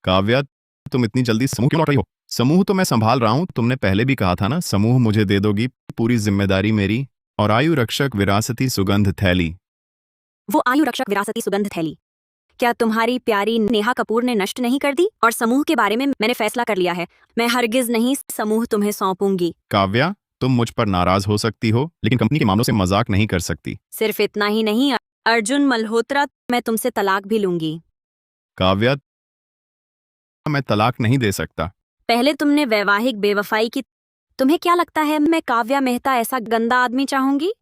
काव्या, तुम इतनी जल्दी समूह क्यों लौट रही हो? समूह तो मैं संभाल रहा हूँ, तुमने पहले भी कहा था ना, समूह मुझे दे दोगी, पूरी जिम्मेदारी मेरी। और आयु रक्षक विरासती सुगंध थैली। वो आयु रक्षक विरासती सुगंध थैली क्या तुम्हारी प्यारी नेहा कपूर ने नष्ट नहीं कर दी? और समूह के बारे में मैंने फैसला कर लिया है, मैं हरगिज नहीं समूह तुम्हें सौंपूंगी। काव्या, तुम मुझ पर नाराज हो सकती हो, लेकिन कंपनी के मामलों से मजाक नहीं कर सकती। सिर्फ इतना ही नहीं, अर्जुन मल्होत्रा, मैं तुमसे तलाक भी लूंगी। काव्या, मैं तलाक नहीं दे सकता। पहले तुमने वैवाहिक बेवफाई की, तुम्हें क्या लगता है मैं काव्या मेहता ऐसा गंदा आदमी चाहूंगी?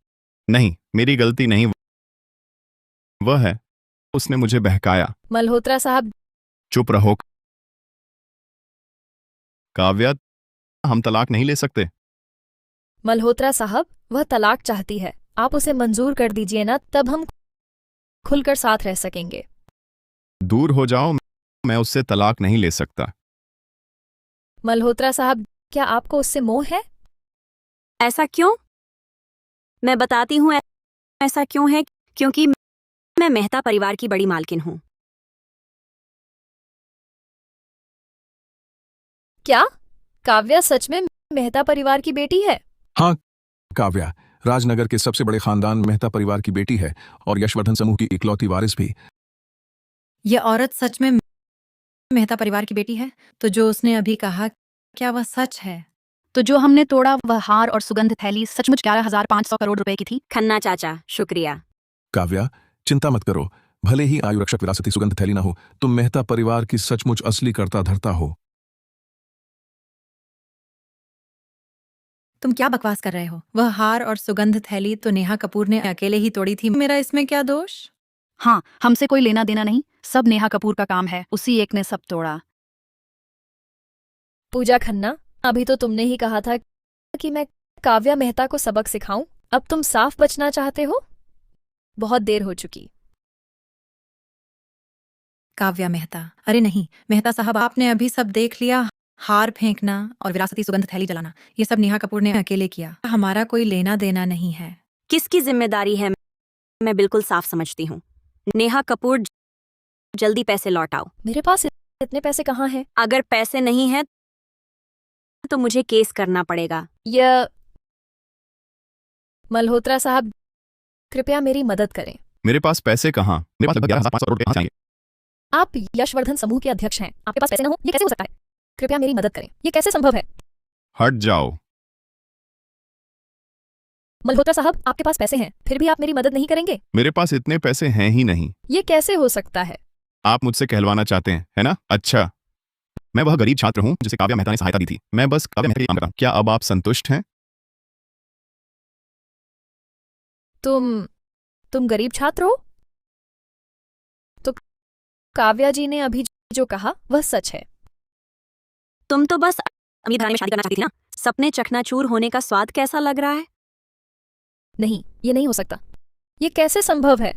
नहीं, मेरी गलती नहीं, वह है, उसने मुझे बहकाया। मल्होत्रा साहब, चुप रहो। काव्या, हम तलाक नहीं ले सकते। मल्होत्रा साहब, वह तलाक चाहती है, आप उसे मंजूर कर दीजिए ना, तब हम खुलकर साथ रह सकेंगे। दूर हो जाओ, मैं उससे तलाक नहीं ले सकता। मल्होत्रा साहब, क्या आपको उससे मोह है? ऐसा क्यों? मैं बताती हूँ ऐसा क्यों है, क्योंकि मैं मेहता परिवार की बड़ी मालकिन हूँ। क्या काव्या सच में मेहता परिवार की बेटी है? हाँ, काव्या राजनगर के सबसे बड़े खानदान मेहता परिवार की बेटी है और यशवर्धन समूह की इकलौती वारिस भी। यह औरत सच में मेहता परिवार की बेटी है? तो जो उसने अभी कहा, क्या वह सच है? तो जो हमने तोड़ा वह हार और सुगंध थैली सचमुच 11,500 करोड़ रुपए की थी? खन्ना चाचा, शुक्रिया। काव्या, चिंता मत करो, भले ही आयु रक्षक विरासती सुगंध थैली ना हो, तुम मेहता परिवार की सचमुच असली कर्ता धर्ता हो। तुम क्या बकवास कर रहे हो? वह हार और सुगंध थैली तो नेहा कपूर ने अकेले ही तोड़ी थी, मेरा इसमें क्या दोष? हाँ, हमसे कोई लेना देना नहीं, सब नेहा कपूर का काम है, उसी एक ने सब तोड़ा। पूजा खन्ना, अभी तो तुमने ही कहा था कि मैं काव्या मेहता को सबक सिखाऊं, अब तुम साफ बचना चाहते हो? बहुत देर हो चुकी। काव्या मेहता, अरे नहीं मेहता साहब, आपने अभी सब देख लिया। हार फेंकना और विरासती सुगंध थैली जलाना, ये सब नेहा कपूर ने अकेले किया, हमारा कोई लेना देना नहीं है। किसकी जिम्मेदारी है मैं बिल्कुल साफ समझती हूँ। नेहा कपूर, जल्दी पैसे लौटाओ। मेरे पास इतने पैसे कहाँ हैं? अगर पैसे नहीं हैं तो मुझे केस करना पड़ेगा। यह मल्होत्रा साहब, कृपया मेरी मदद करें। मेरे पास पैसे कहाँ? मेरे पास लगभग 11,500 करोड़ रुपए कहाँ से आएंगे? आप यशवर्धन समूह के अध्यक्ष हैं, आपके पास पैसे न हो, ये कैसे हो सकता है? कृपया मेरी मदद करें, ये कैसे संभव है? हट जाओ। मल्होत्रा साहब, आपके पास पैसे हैं, फिर भी आप मेरी मदद नहीं करेंगे? मेरे पास इतने पैसे हैं ही नहीं। ये कैसे हो सकता है? आप मुझसे कहलवाना चाहते हैं, है ना? अच्छा, मैं वह गरीब छात्र हूँ जिसे काव्या मेहता ने सहायता दी थी, मैं बस काव्या मेहता के लिए काम करता हूँ। क्या अब आप संतुष्ट हैं? तुम गरीब छात्र हो? तो काव्या जी ने अभी जो कहा वह सच है। तुम तो बस अमीर घराने में शादी करना चाहती थी ना? सपने चकनाचूर होने का स्वाद कैसा लग रहा है? नहीं, ये नहीं हो सकता, ये कैसे संभव है?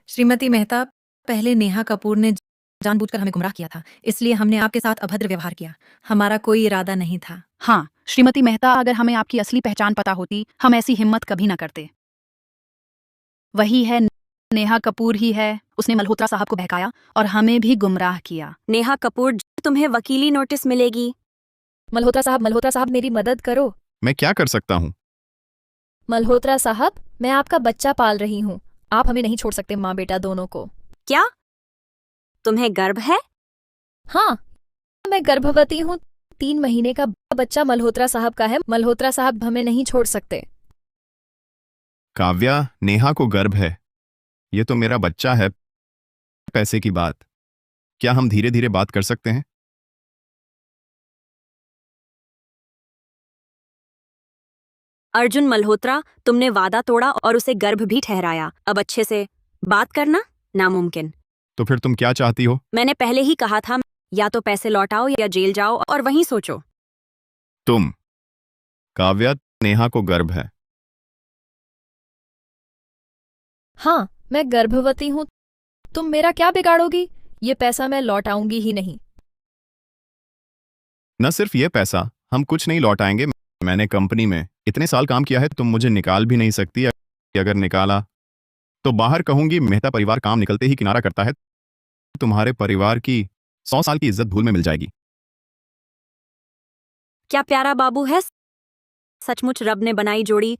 श्रीमती मेहता, पहले नेहा कपूर ने जानबूझकर हमें गुमराह किया था, इसलिए हमने आपके साथ अभद्र व्यवहार किया, हमारा कोई इरादा नहीं था। हाँ, श्रीमती मेहता, अगर हमें आपकी असली पहचान पता होती, हम ऐसी हिम्मत कभी ना करते। वही है नेहा कपूर ही है। उसने मल्होत्रा साहब को बहकाया और हमें भी गुमराह किया। नेहा कपूर, तुम्हें वकीली नोटिस मिलेगी। मल्होत्रा साहब मेरी मदद करो। मैं क्या कर सकता हूँ? मल्होत्रा साहब, मैं आपका बच्चा पाल रही हूँ। आप हमें नहीं छोड़ सकते, माँ बेटा दोनों को। क्या तुम्हें गर्व है? हाँ, मैं गर्भवती हूँ। 3 महीने का बच्चा मल्होत्रा साहब का है। मल्होत्रा साहब हमें नहीं छोड़ सकते। काव्या, नेहा को गर्व है। ये तो मेरा बच्चा है। पैसे की बात, क्या हम धीरे धीरे बात कर सकते हैं? अर्जुन मल्होत्रा, तुमने वादा तोड़ा और उसे गर्भ भी ठहराया। अब अच्छे से बात करना नामुमकिन। तो फिर तुम क्या चाहती हो? मैंने पहले ही कहा था, या तो पैसे लौटाओ या जेल जाओ और वहीं सोचो। तुम काव्या, नेहा को गर्व है। हाँ, मैं गर्भवती हूँ। तुम मेरा क्या बिगाड़ोगी? ये पैसा मैं लौटाऊंगी ही नहीं। न सिर्फ ये पैसा, हम कुछ नहीं लौटाएंगे। मैंने कंपनी में इतने साल काम किया है, तुम मुझे निकाल भी नहीं सकती। अगर निकाला तो बाहर कहूंगी मेहता परिवार काम निकलते ही किनारा करता है। तुम्हारे परिवार की 100 साल की इज्जत धूल में मिल जाएगी। क्या प्यारा बाबू है, सचमुच रब ने बनाई जोड़ी।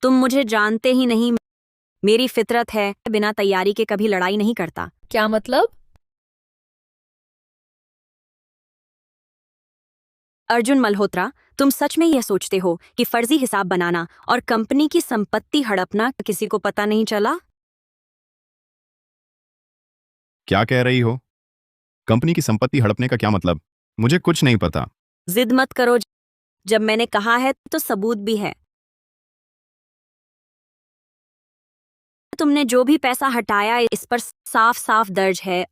तुम मुझे जानते ही नहीं। मेरी फितरत है, बिना तैयारी के कभी लड़ाई नहीं करता। क्या मतलब? अर्जुन मल्होत्रा, तुम सच में यह सोचते हो कि फर्जी हिसाब बनाना और कंपनी की संपत्ति हड़पना किसी को पता नहीं चला? क्या कह रही हो? कंपनी की संपत्ति हड़पने का क्या मतलब? मुझे कुछ नहीं पता। जिद मत करो, जब मैंने कहा है तो सबूत भी है। तुमने जो भी पैसा हटाया इस पर साफ साफ दर्ज है।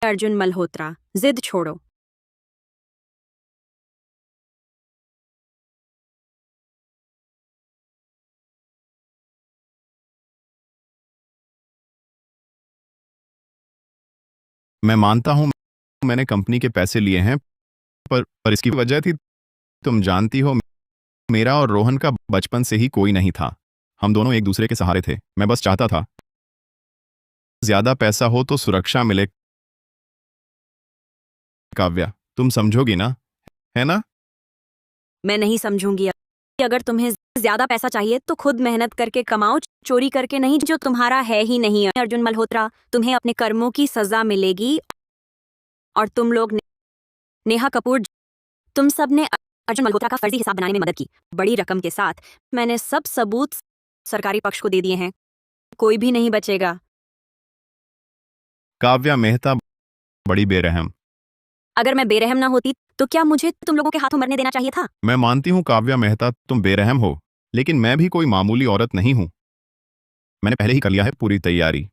अर्जुन मल्होत्रा, जिद छोड़ो। मैं मानता हूं मैंने कंपनी के पैसे लिए हैं, पर इसकी वजह थी। तुम जानती हो, मेरा और रोहन का बचपन से ही कोई नहीं था। हम दोनों एक दूसरे के सहारे थे। मैं बस चाहता था ज्यादा पैसा हो तो सुरक्षा मिले। काव्या, तुम समझोगी ना, है ना? मैं नहीं समझूंगी। अगर तुम्हें ज्यादा पैसा चाहिए तो खुद मेहनत करके कमाओ, चोरी करके नहीं, जो तुम्हारा है ही नहीं। अर्जुन मल्होत्रा, तुम्हें अपने कर्मों की सजा मिलेगी। और तुम लोग, नेहा कपूर, तुम सब ने अर्जुन मल्होत्रा का फर्जी हिसाब बनाने में मदद की, बड़ी रकम के साथ। मैंने सब सबूत सरकारी पक्ष को दे दिए हैं। कोई भी नहीं बचेगा। काव्या मेहता बड़ी बेरहम। अगर मैं बेरहम ना होती तो क्या मुझे तुम लोगों के हाथों मरने देना चाहिए था? मैं मानती हूं काव्या मेहता, तुम बेरहम हो, लेकिन मैं भी कोई मामूली औरत नहीं हूं। मैंने पहले ही कर लिया है पूरी तैयारी।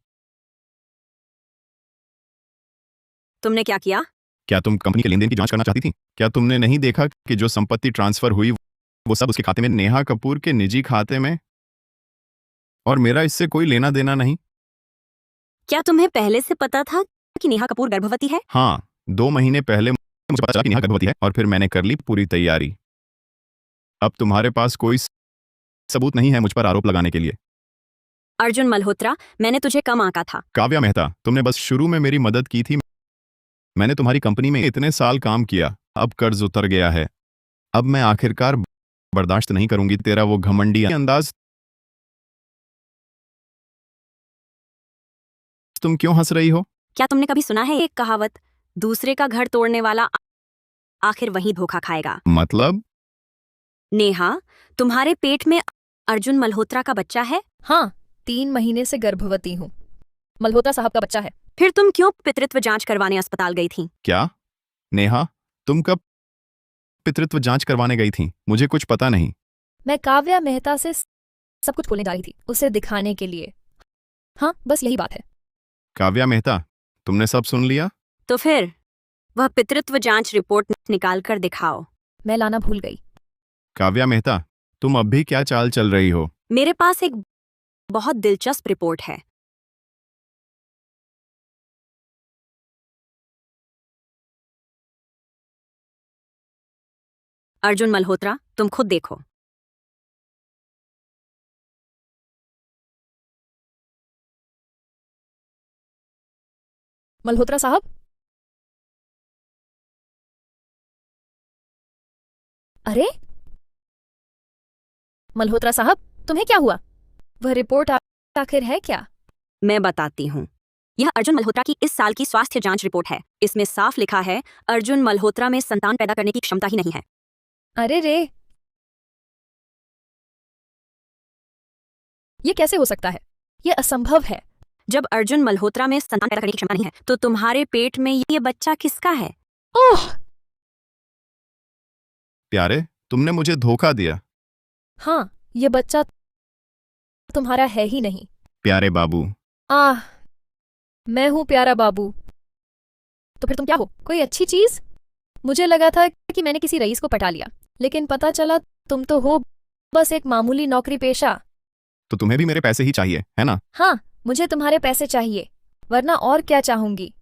तुमने क्या किया? क्या तुम कंपनी के लेन देन की जांच करना चाहती थी? क्या तुमने नहीं देखा कि जो संपत्ति ट्रांसफर हुई वो सब उसके खाते में, नेहा कपूर के निजी खाते में, और मेरा इससे कोई लेना देना नहीं? क्या तुम्हें पहले से पता था कि नेहा कपूर गर्भवती है? हाँ, 2 महीने पहले मुझे पता चला कि नेहा गर्भवती है, और फिर मैंने कर ली पूरी तैयारी। अब तुम्हारे पास कोई सबूत नहीं है मुझ पर आरोप लगाने के लिए। अर्जुन मल्होत्रा, मैंने तुझे कम आंका था। काव्या मेहता, तुमने बस शुरू में मेरी मदद की थी। मैंने तुम्हारी कंपनी में इतने साल काम किया, अब कर्ज उतर गया है। अब मैं आखिरकार बर्दाश्त नहीं करूंगी तेरा वो घमंडी अंदाज। तुम क्यों हंस रही हो? क्या तुमने कभी सुना है एक कहावत, दूसरे का घर तोड़ने वाला आखिर वहीं धोखा खाएगा? मतलब? नेहा, तुम्हारे पेट में अर्जुन मल्होत्रा का बच्चा है? हाँ, 3 महीने से गर्भवती हूँ। मल्होत्रा साहब का बच्चा है। फिर तुम क्यों पितृत्व जांच करवाने अस्पताल गई थी? क्या? नेहा, तुम कब पितृत्व जांच करवाने गई थी? मुझे कुछ पता नहीं। मैं काव्या मेहता से सब कुछ बोलने जा रही थी, उसे दिखाने के लिए। हाँ, बस यही बात है। काव्या मेहता, तुमने सब सुन लिया? तो फिर वह पितृत्व जांच रिपोर्ट निकाल कर दिखाओ। मैं लाना भूल गई। काव्या मेहता, तुम अब भी क्या चाल चल रही हो? मेरे पास एक बहुत दिलचस्प रिपोर्ट है। अर्जुन मल्होत्रा, तुम खुद देखो। मल्होत्रा साहब, अरे मल्होत्रा साहब, तुम्हें क्या हुआ? वह रिपोर्ट आखिर है क्या? मैं बताती हूँ। यह अर्जुन मल्होत्रा की इस साल की स्वास्थ्य जांच रिपोर्ट है। इसमें साफ लिखा है अर्जुन मल्होत्रा में संतान पैदा करने की क्षमता ही नहीं है। अरे रे, ये कैसे हो सकता है? ये असंभव है। जब अर्जुन मल्होत्रा में संतान पैदा करने की क्षमता नहीं है तो तुम्हारे पेट में ये बच्चा किसका है? ओह, प्यारे, तुमने मुझे धोखा दिया। हाँ, ये बच्चा तुम्हारा है ही नहीं। प्यारे बाबू। आह, मैं हूं प्यारा बाबू। तो फिर तुम क्या हो? कोई अच्छी चीज? मुझे लगा था कि मैंने किसी रईस को पटा लिया, लेकिन पता चला तुम तो हो बस एक मामूली नौकरी पेशा। तो तुम्हें भी मेरे पैसे ही चाहिए, है ना? हाँ, मुझे तुम्हारे पैसे चाहिए, वरना और क्या चाहूंगी?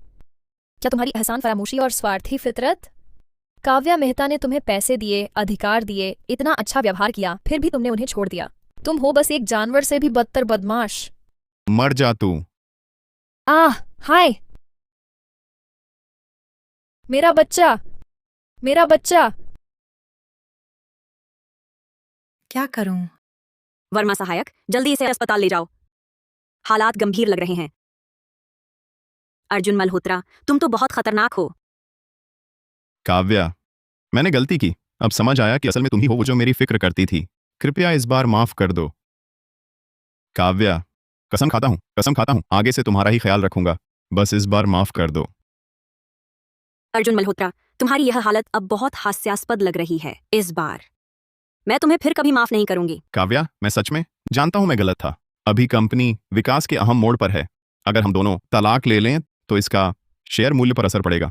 क्या तुम्हारी एहसान फरामोशी और स्वार्थी फितरत? काव्या मेहता ने तुम्हें पैसे दिए, अधिकार दिए, इतना अच्छा व्यवहार किया, फिर भी तुमने उन्हें छोड़ दिया। तुम हो बस एक जानवर से भी बदतर बदमाश। मर जा तू। आह, हाय, मेरा बच्चा, मेरा बच्चा। क्या करूं? वर्मा सहायक, जल्दी इसे अस्पताल ले जाओ। हालात गंभीर लग रहे हैं। अर्जुन मल्होत्रा, तुम तो बहुत खतरनाक हो। काव्या, मैंने गलती की। अब समझ आया कि असल में तुम ही हो वो जो मेरी फिक्र करती थी। कृपया इस बार माफ कर दो। काव्या, कसम खाता हूं, आगे से तुम्हारा ही ख्याल रखूंगा। बस इस बार माफ कर दो। अर्जुन मल्होत्रा, तुम्हारी यह हालत अब बहुत हास्यास्पद लग रही है। इस बार मैं तुम्हें फिर कभी माफ नहीं करूंगी। काव्या, मैं सच में जानता हूं मैं गलत था। अभी कंपनी विकास के अहम मोड़ पर है। अगर हम दोनों तलाक ले लें तो इसका शेयर मूल्य पर असर पड़ेगा।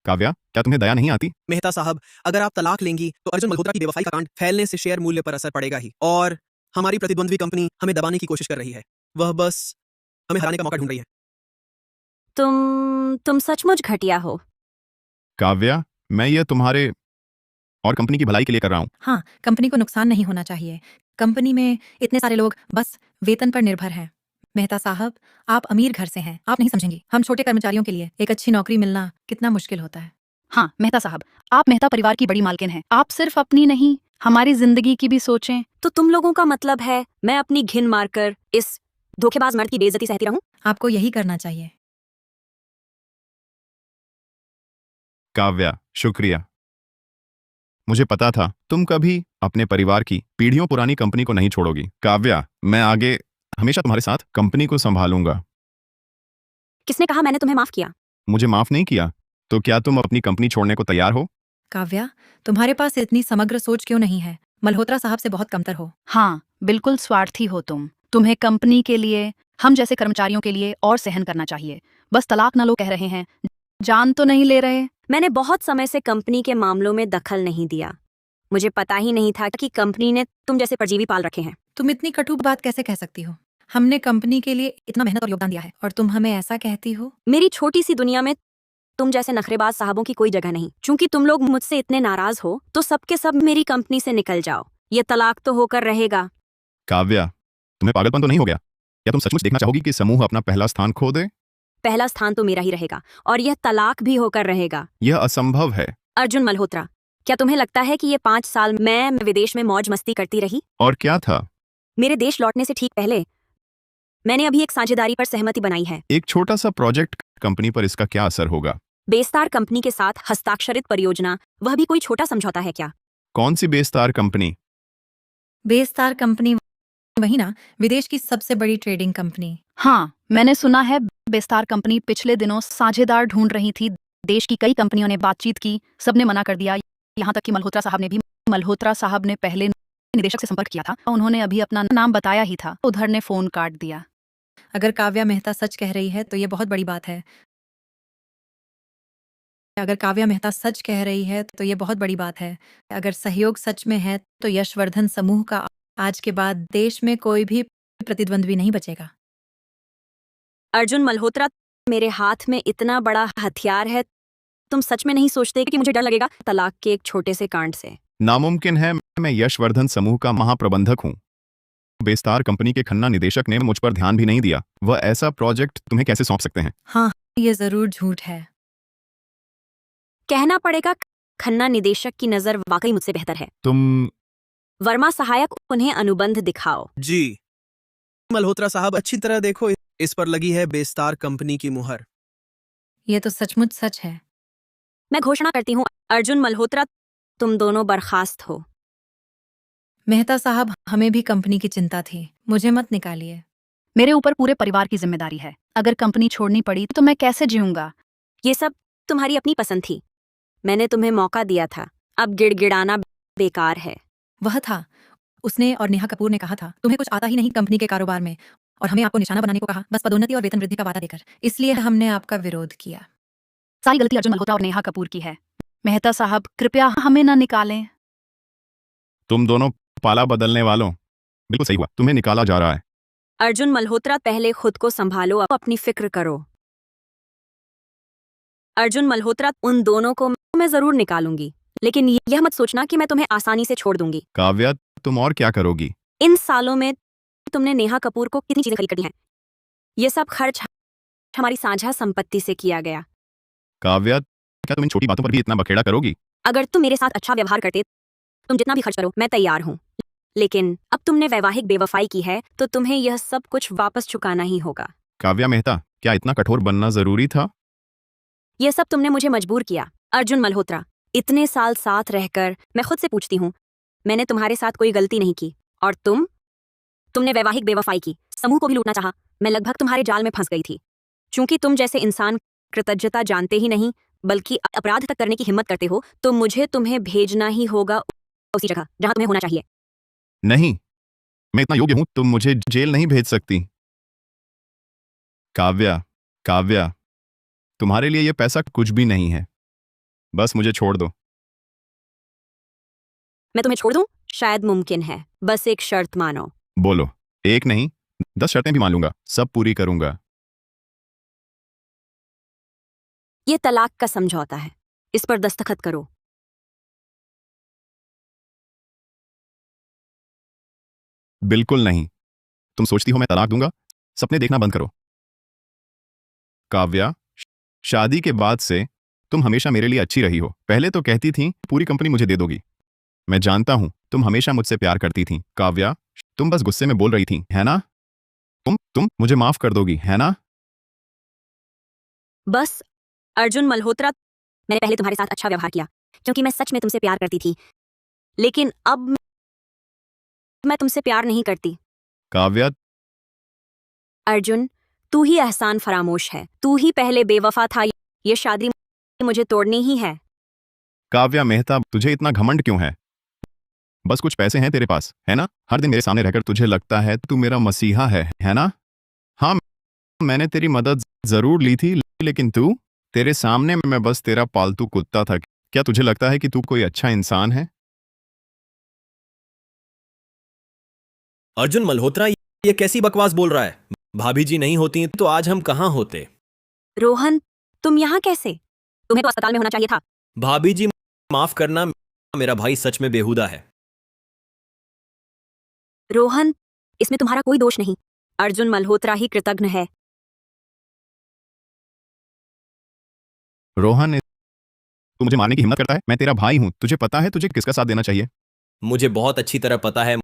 काव्या, क्या तुम्हें दया नहीं आती? मेहता साहब, अगर आप तलाक लेंगी तो अर्जुन मल्होत्रा की बेवफाई का कांड फैलने से शेयर मूल्य पर असर पड़ेगा ही, और हमारी प्रतिद्वंद्वी कंपनी हमें दबाने की कोशिश कर रही है। वह बस हमें हराने का मौका ढूंढ रही है। तुम सचमुच घटिया हो। काव्या, मैं ये तुम्हारे और कंपनी की भलाई के लिए कर रहा हूं। हाँ, कंपनी को नुकसान नहीं होना चाहिए। कंपनी में इतने सारे लोग बस वेतन पर निर्भर हैं। मेहता साहब, आप अमीर घर से हैं, आप नहीं समझेंगी। हम छोटे कर्मचारियों के लिए एक अच्छी नौकरी मिलना कितना मुश्किल होता है। हाँ मेहता साहब, आप मेहता परिवार की बड़ी मालकिन हैं। आप सिर्फ अपनी नहीं, हमारी जिंदगी की भी सोचें। तो तुम लोगों का मतलब है मैं अपनी घिन मारकर इस धोखेबाज मर्द की बेइज्जती सहती रहूं? आपको यही करना चाहिए। काव्या, शुक्रिया। मुझे पता था तुम कभी अपने परिवार की पीढ़ियों पुरानी कंपनी को नहीं छोड़ोगी। काव्या, मैं आगे हमेशा तुम्हारे साथ कंपनी को संभालूंगा। किसने कहा मैंने तुम्हें माफ किया? मुझे माफ नहीं किया तो क्या तुम अपनी कंपनी छोड़ने को तैयार हो? काव्या, तुम्हारे पास इतनी समग्र सोच क्यों नहीं है? मल्होत्रा साहब से बहुत कमतर हो। हाँ, बिल्कुल स्वार्थी हो तुम। तुम्हें कंपनी के लिए, हम जैसे कर्मचारियों के लिए और सहन करना चाहिए। बस तलाक न लो कह रहे हैं, जान तो नहीं ले रहे। मैंने बहुत समय से कंपनी के मामलों में दखल नहीं दिया। मुझे पता ही नहीं था कि कंपनी ने तुम जैसे परजीवी पाल रखे हैं। तुम इतनी कटु बात कैसे कह सकती हो? हमने कंपनी के लिए इतना मेहनत और योगदान दिया है और तुम हमें ऐसा कहती हो? मेरी छोटी सी दुनिया में तुम जैसे नखरेबाज साहबों की कोई जगह नहीं। चूंकि तुम लोग मुझसे इतने नाराज हो तो सबके सब मेरी कंपनी से निकल जाओ। ये तलाक तो होकर रहेगा। काव्या, तुम्हें पागलपन तो नहीं हो गया? क्या तुम सचमुच देखना चाहोगी कि समूह अपना पहला स्थान खो दे? पहला स्थान तो मेरा ही रहेगा और यह तलाक भी होकर रहेगा। यह असंभव है। अर्जुन मल्होत्रा, क्या तुम्हें लगता है कि ये 5 साल मैं विदेश में मौज मस्ती करती रही? और क्या था? मेरे देश लौटने से ठीक पहले मैंने अभी एक साझेदारी पर सहमति बनाई है। एक छोटा सा प्रोजेक्ट कंपनी पर इसका क्या असर होगा? बेस्तार कंपनी के साथ हस्ताक्षरित परियोजना, वह भी कोई छोटा समझौता है क्या? कौन सी बेस्तार कंपनी? बेस्तार कंपनी वही ना, विदेश की सबसे बड़ी ट्रेडिंग कंपनी। हाँ, मैंने सुना है बेस्तार कंपनी पिछले दिनों साझेदार ढूंढ रही थी। देश की कई कंपनियों ने बातचीत की, सबने मना कर दिया, यहाँ तक कि मल्होत्रा साहब ने भी। मल्होत्रा साहब ने पहले निदेशक से संपर्क किया था, उन्होंने अभी अपना नाम बताया ही था, उधर ने फोन काट दिया। अगर काव्या मेहता सच कह रही है तो ये बहुत बड़ी बात है। अगर काव्या मेहता सच कह रही है तो ये बहुत बड़ी बात है। अगर सहयोग सच में है तो यशवर्धन समूह का आज के बाद देश में कोई भी प्रतिद्वंद्वी नहीं बचेगा। अर्जुन मल्होत्रा, मेरे हाथ में इतना बड़ा हथियार है, तुम सच में नहीं सोचते कि मुझे डर लगेगा तलाक के एक छोटे से कांड से? नामुमकिन है। मैं यशवर्धन समूह का महाप्रबंधक हूँ। बेस्तार कंपनी के खन्ना निदेशक ने मुझ पर ध्यान भी नहीं दिया। वह ऐसा प्रोजेक्ट तुम्हें कैसे सौंप सकते हैं? हाँ, ये जरूर झूठ है। कहना पड़ेगा खन्ना निदेशक की नजर वाकई मुझसे बेहतर है। तुम वर्मा सहायक, उन्हें अनुबंध दिखाओ। जी मल्होत्रा साहब, अच्छी तरह देखो, इस पर लगी है बेस्तार कंपनी की मुहर। ये तो सचमुच सच है। मैं घोषणा करती हूँ, अर्जुन मल्होत्रा, तुम दोनों बर्खास्त हो। मेहता साहब, हमें भी कंपनी की चिंता थी, मुझे मत निकालिए। मेरे ऊपर पूरे परिवार की जिम्मेदारी है। अगर कंपनी छोड़नी पड़ी तो मैं कैसे जीऊंगा? ये सब तुम्हारी अपनी पसंद थी। मैंने तुम्हें मौका दिया था, अब गिड़गिड़ाना बेकार है। वह था, उसने और नेहा कपूर ने कहा था तुम्हें कुछ आता ही नहीं कंपनी के कारोबार में, और हमें आपको निशाना बनाने को कहा, बस पदोन्नति और वेतन वृद्धि का वादा देकर। इसलिए हमने आपका विरोध किया। सारी गलती अर्जुन मल्होत्रा और नेहा कपूर की है। मेहता साहब, कृपया हमें न निकालें। तुम दोनों पाला बदलने वालों, बिल्कुल सही हुआ, तुम्हें निकाला जा रहा है। अर्जुन मल्होत्रा, पहले खुद को संभालो, अब अपनी फिक्र करो। अर्जुन मल्होत्रा, उन दोनों को मैं जरूर निकालूंगी, लेकिन यह मत सोचना कि मैं तुम्हें आसानी से छोड़ दूंगी। काव्या, तुम और क्या करोगी? इन सालों में तुमने नेहा कपूर को कितनी चीजें खरीद कर दी हैं। ये सब खर्च हमारी साझा संपत्ति से किया गया। काव्या, क्या तुम इन छोटी बातों पर भी इतना बखेड़ा करोगी? अगर तुम मेरे साथ अच्छा व्यवहार करते, तुम जितना भी खर्च करो मैं तैयार हूँ, लेकिन अब तुमने वैवाहिक बेवफाई की है तो तुम्हें यह सब कुछ वापस चुकाना ही होगा। काव्या मेहता, क्या इतना कठोर बनना जरूरी था? यह सब तुमने मुझे मजबूर किया। अर्जुन मल्होत्रा, इतने साल साथ रहकर मैं खुद से पूछती हूँ, मैंने तुम्हारे साथ कोई गलती नहीं की, और तुमने वैवाहिक बेवफाई की, समूह को भी लूटना चाहा। मैं लगभग तुम्हारे जाल में फंस गई थी। चूंकि तुम जैसे इंसान कृतज्ञता जानते ही नहीं बल्कि अपराध तक करने की हिम्मत करते हो, तो मुझे तुम्हें भेजना ही होगा उसी जगह जहां तुम्हें होना चाहिए। नहीं, मैं इतना योग्य हूं, तुम मुझे जेल नहीं भेज सकती। काव्या, काव्या, तुम्हारे लिए यह पैसा कुछ भी नहीं है, बस मुझे छोड़ दो। मैं तुम्हें छोड़ दूं? शायद मुमकिन है, बस एक शर्त मानो। बोलो, एक नहीं 10 शर्तें भी मान लूंगा, सब पूरी करूंगा। ये तलाक का समझौता है, इस पर दस्तखत करो। बिल्कुल नहीं, तुम सोचती हो मैं तलाक दूंगा? सपने देखना बंद करो। काव्या, शादी के बाद से तुम हमेशा मेरे लिए अच्छी रही हो। पहले तो कहती थी पूरी कंपनी मुझे दे दोगी। मैं जानता हूं तुम हमेशा मुझसे प्यार करती थी। काव्या, तुम बस गुस्से में बोल रही थी, है ना? तुम मुझे माफ कर दोगी, है ना? बस अर्जुन मल्होत्रा, मैंने पहले तुम्हारे साथ अच्छा व्यवहार किया क्योंकि मैं सच में तुमसे प्यार करती थी, लेकिन अब मैं तुमसे प्यार नहीं करती। काव्या, अर्जुन, तू ही एहसान फरामोश है, तू ही पहले बेवफा था। ये शादी मुझे तोड़नी ही है। काव्या मेहता, तुझे इतना घमंड क्यों है? बस कुछ पैसे हैं तेरे पास, है ना? हर दिन मेरे सामने रहकर तुझे लगता है तू मेरा मसीहा है ना? हाँ, मैंने तेरी मदद जरूर ली थी, लेकिन तेरे सामने मैं बस तेरा पालतू कुत्ता था। क्या तुझे लगता है कि तू कोई अच्छा इंसान है? अर्जुन मल्होत्रा, ये कैसी बकवास बोल रहा है? भाभी जी नहीं होती तो आज हम कहाँ होते? रोहन, तुम यहाँ कैसे? तुम्हें तो अस्पताल में होना चाहिए था। भाभी जी, माफ करना, मेरा भाई सच में बेहुदा है। रोहन, इसमें तुम्हारा कोई दोष नहीं। अर्जुन मल्होत्रा ही कृतज्ञ है। रोहन, तू मुझे मारने की हिम्मत करता है? मैं तेरा भाई हूं, तुझे पता है तुझे किसका साथ देना चाहिए? मुझे बहुत अच्छी तरह पता है,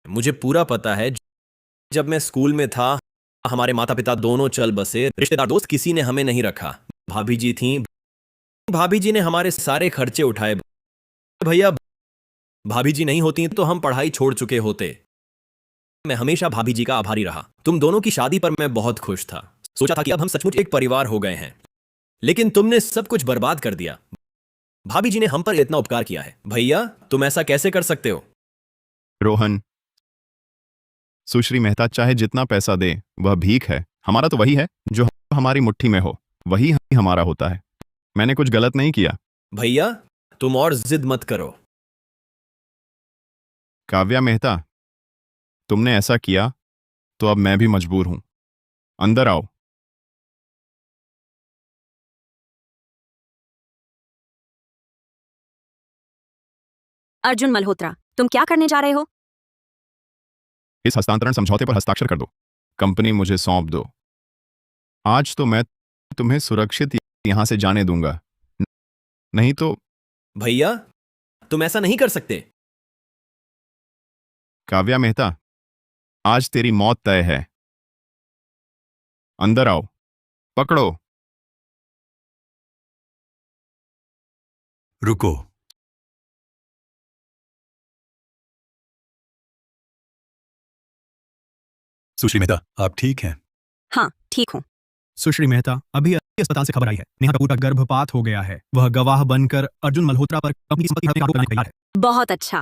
मुझे पूरा पता है। जब मैं स्कूल में था, हमारे माता पिता दोनों चल बसे, रिश्तेदार दोस्त किसी ने हमें नहीं रखा। भाभी जी थीं, भाभी जी ने हमारे सारे खर्चे उठाए। भैया, भाभी जी नहीं होती तो हम पढ़ाई छोड़ चुके होते। मैं हमेशा भाभी जी का आभारी रहा। तुम दोनों की शादी पर मैं बहुत खुश था, सोचा था कि अब हम सचमुच एक परिवार हो गए हैं, लेकिन तुमने सब कुछ बर्बाद कर दिया। भाभी जी ने हम पर इतना उपकार किया है, भैया तुम ऐसा कैसे कर सकते हो? रोहन, सुश्री मेहता चाहे जितना पैसा दे वह भीख है। हमारा तो वही है जो हमारी मुट्ठी में हो, वही हमारा होता है। मैंने कुछ गलत नहीं किया। भैया तुम और जिद मत करो। काव्या मेहता, तुमने ऐसा किया तो अब मैं भी मजबूर हूं। अंदर आओ। अर्जुन मल्होत्रा, तुम क्या करने जा रहे हो? इस हस्तांतरण समझौते पर हस्ताक्षर कर दो। कंपनी मुझे सौंप दो। आज तो मैं तुम्हें सुरक्षित यहाँ से जाने दूंगा, नहीं तो। भैया, तुम ऐसा नहीं कर सकते। काव्या मेहता, आज तेरी मौत तय है। अंदर आओ, पकड़ो। रुको। सुश्री मेहता, आप ठीक हैं? हाँ, ठीक हूँ। सुश्री मेहता, अभी अस्पताल से खबर आई है, नेहा कपूर का गर्भपात हो गया है। वह गवाह बनकर अर्जुन मल्होत्रा पर कंपनी की संपत्ति हड़पने का आरोप लगाने को तैयार है। बहुत अच्छा।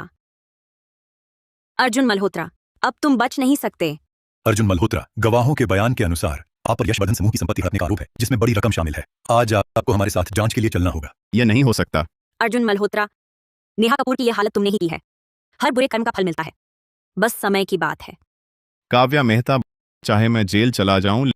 अर्जुन मल्होत्रा, अब तुम बच नहीं सकते। अर्जुन मल्होत्रा, गवाहों के बयान के अनुसार आप पर यशवर्धन समूह की संपत्ति हड़पने का आरोप है, जिसमें बड़ी रकम शामिल है। आज आपको हमारे साथ जांच के लिए चलना होगा। यह नहीं हो सकता। अर्जुन मल्होत्रा, नेहा कपूर की यह हालत तुमने ही की है। हर बुरे कर्म का फल मिलता है, बस समय की बात है। काव्या मेहता, चाहे मैं जेल चला जाऊं,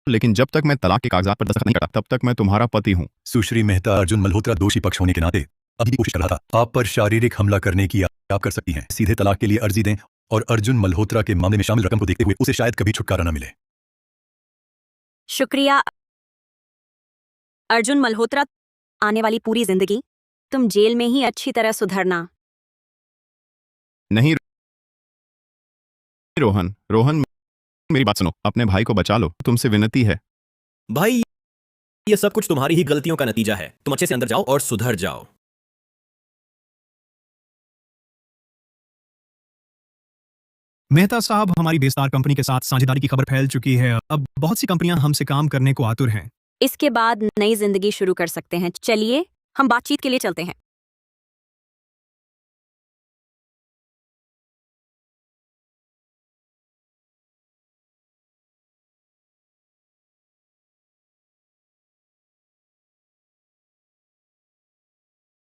लेकिन जब तक मैं तलाक के कागजात पर दस्तखत नहीं करता, तब तक मैं तुम्हारा पति हूं। सुश्री मेहता, अर्जुन मल्होत्रा दोषी पक्ष होने के नाते अभी भी कोशिश कर रहा था। आप पर शारीरिक हमला करने की आप कर सकती हैं। सीधे तलाक के लिए अर्जी दें और अर्जुन मल्होत्रा के मामले में शामिल रकम को देखते हुए उसे शायद कभी छुटकारा न मिले। शुक्रिया अर्जुन मल्होत्रा। आने वाली पूरी जिंदगी तुम जेल में ही अच्छी तरह सुधरना। नहीं रोहन, मेरी बात सुनो, अपने भाई को बचा लो, तुमसे विनती है। भाई, ये सब कुछ तुम्हारी ही गलतियों का नतीजा है। तुम अच्छे से अंदर जाओ और सुधर जाओ। मेहता साहब, हमारी बेस्तार कंपनी के साथ साझेदारी की खबर फैल चुकी है। अब बहुत सी कंपनियां हमसे काम करने को आतुर हैं। इसके बाद नई जिंदगी शुरू कर सकते हैं। चलिए, हम बातचीत के लिए चलते हैं।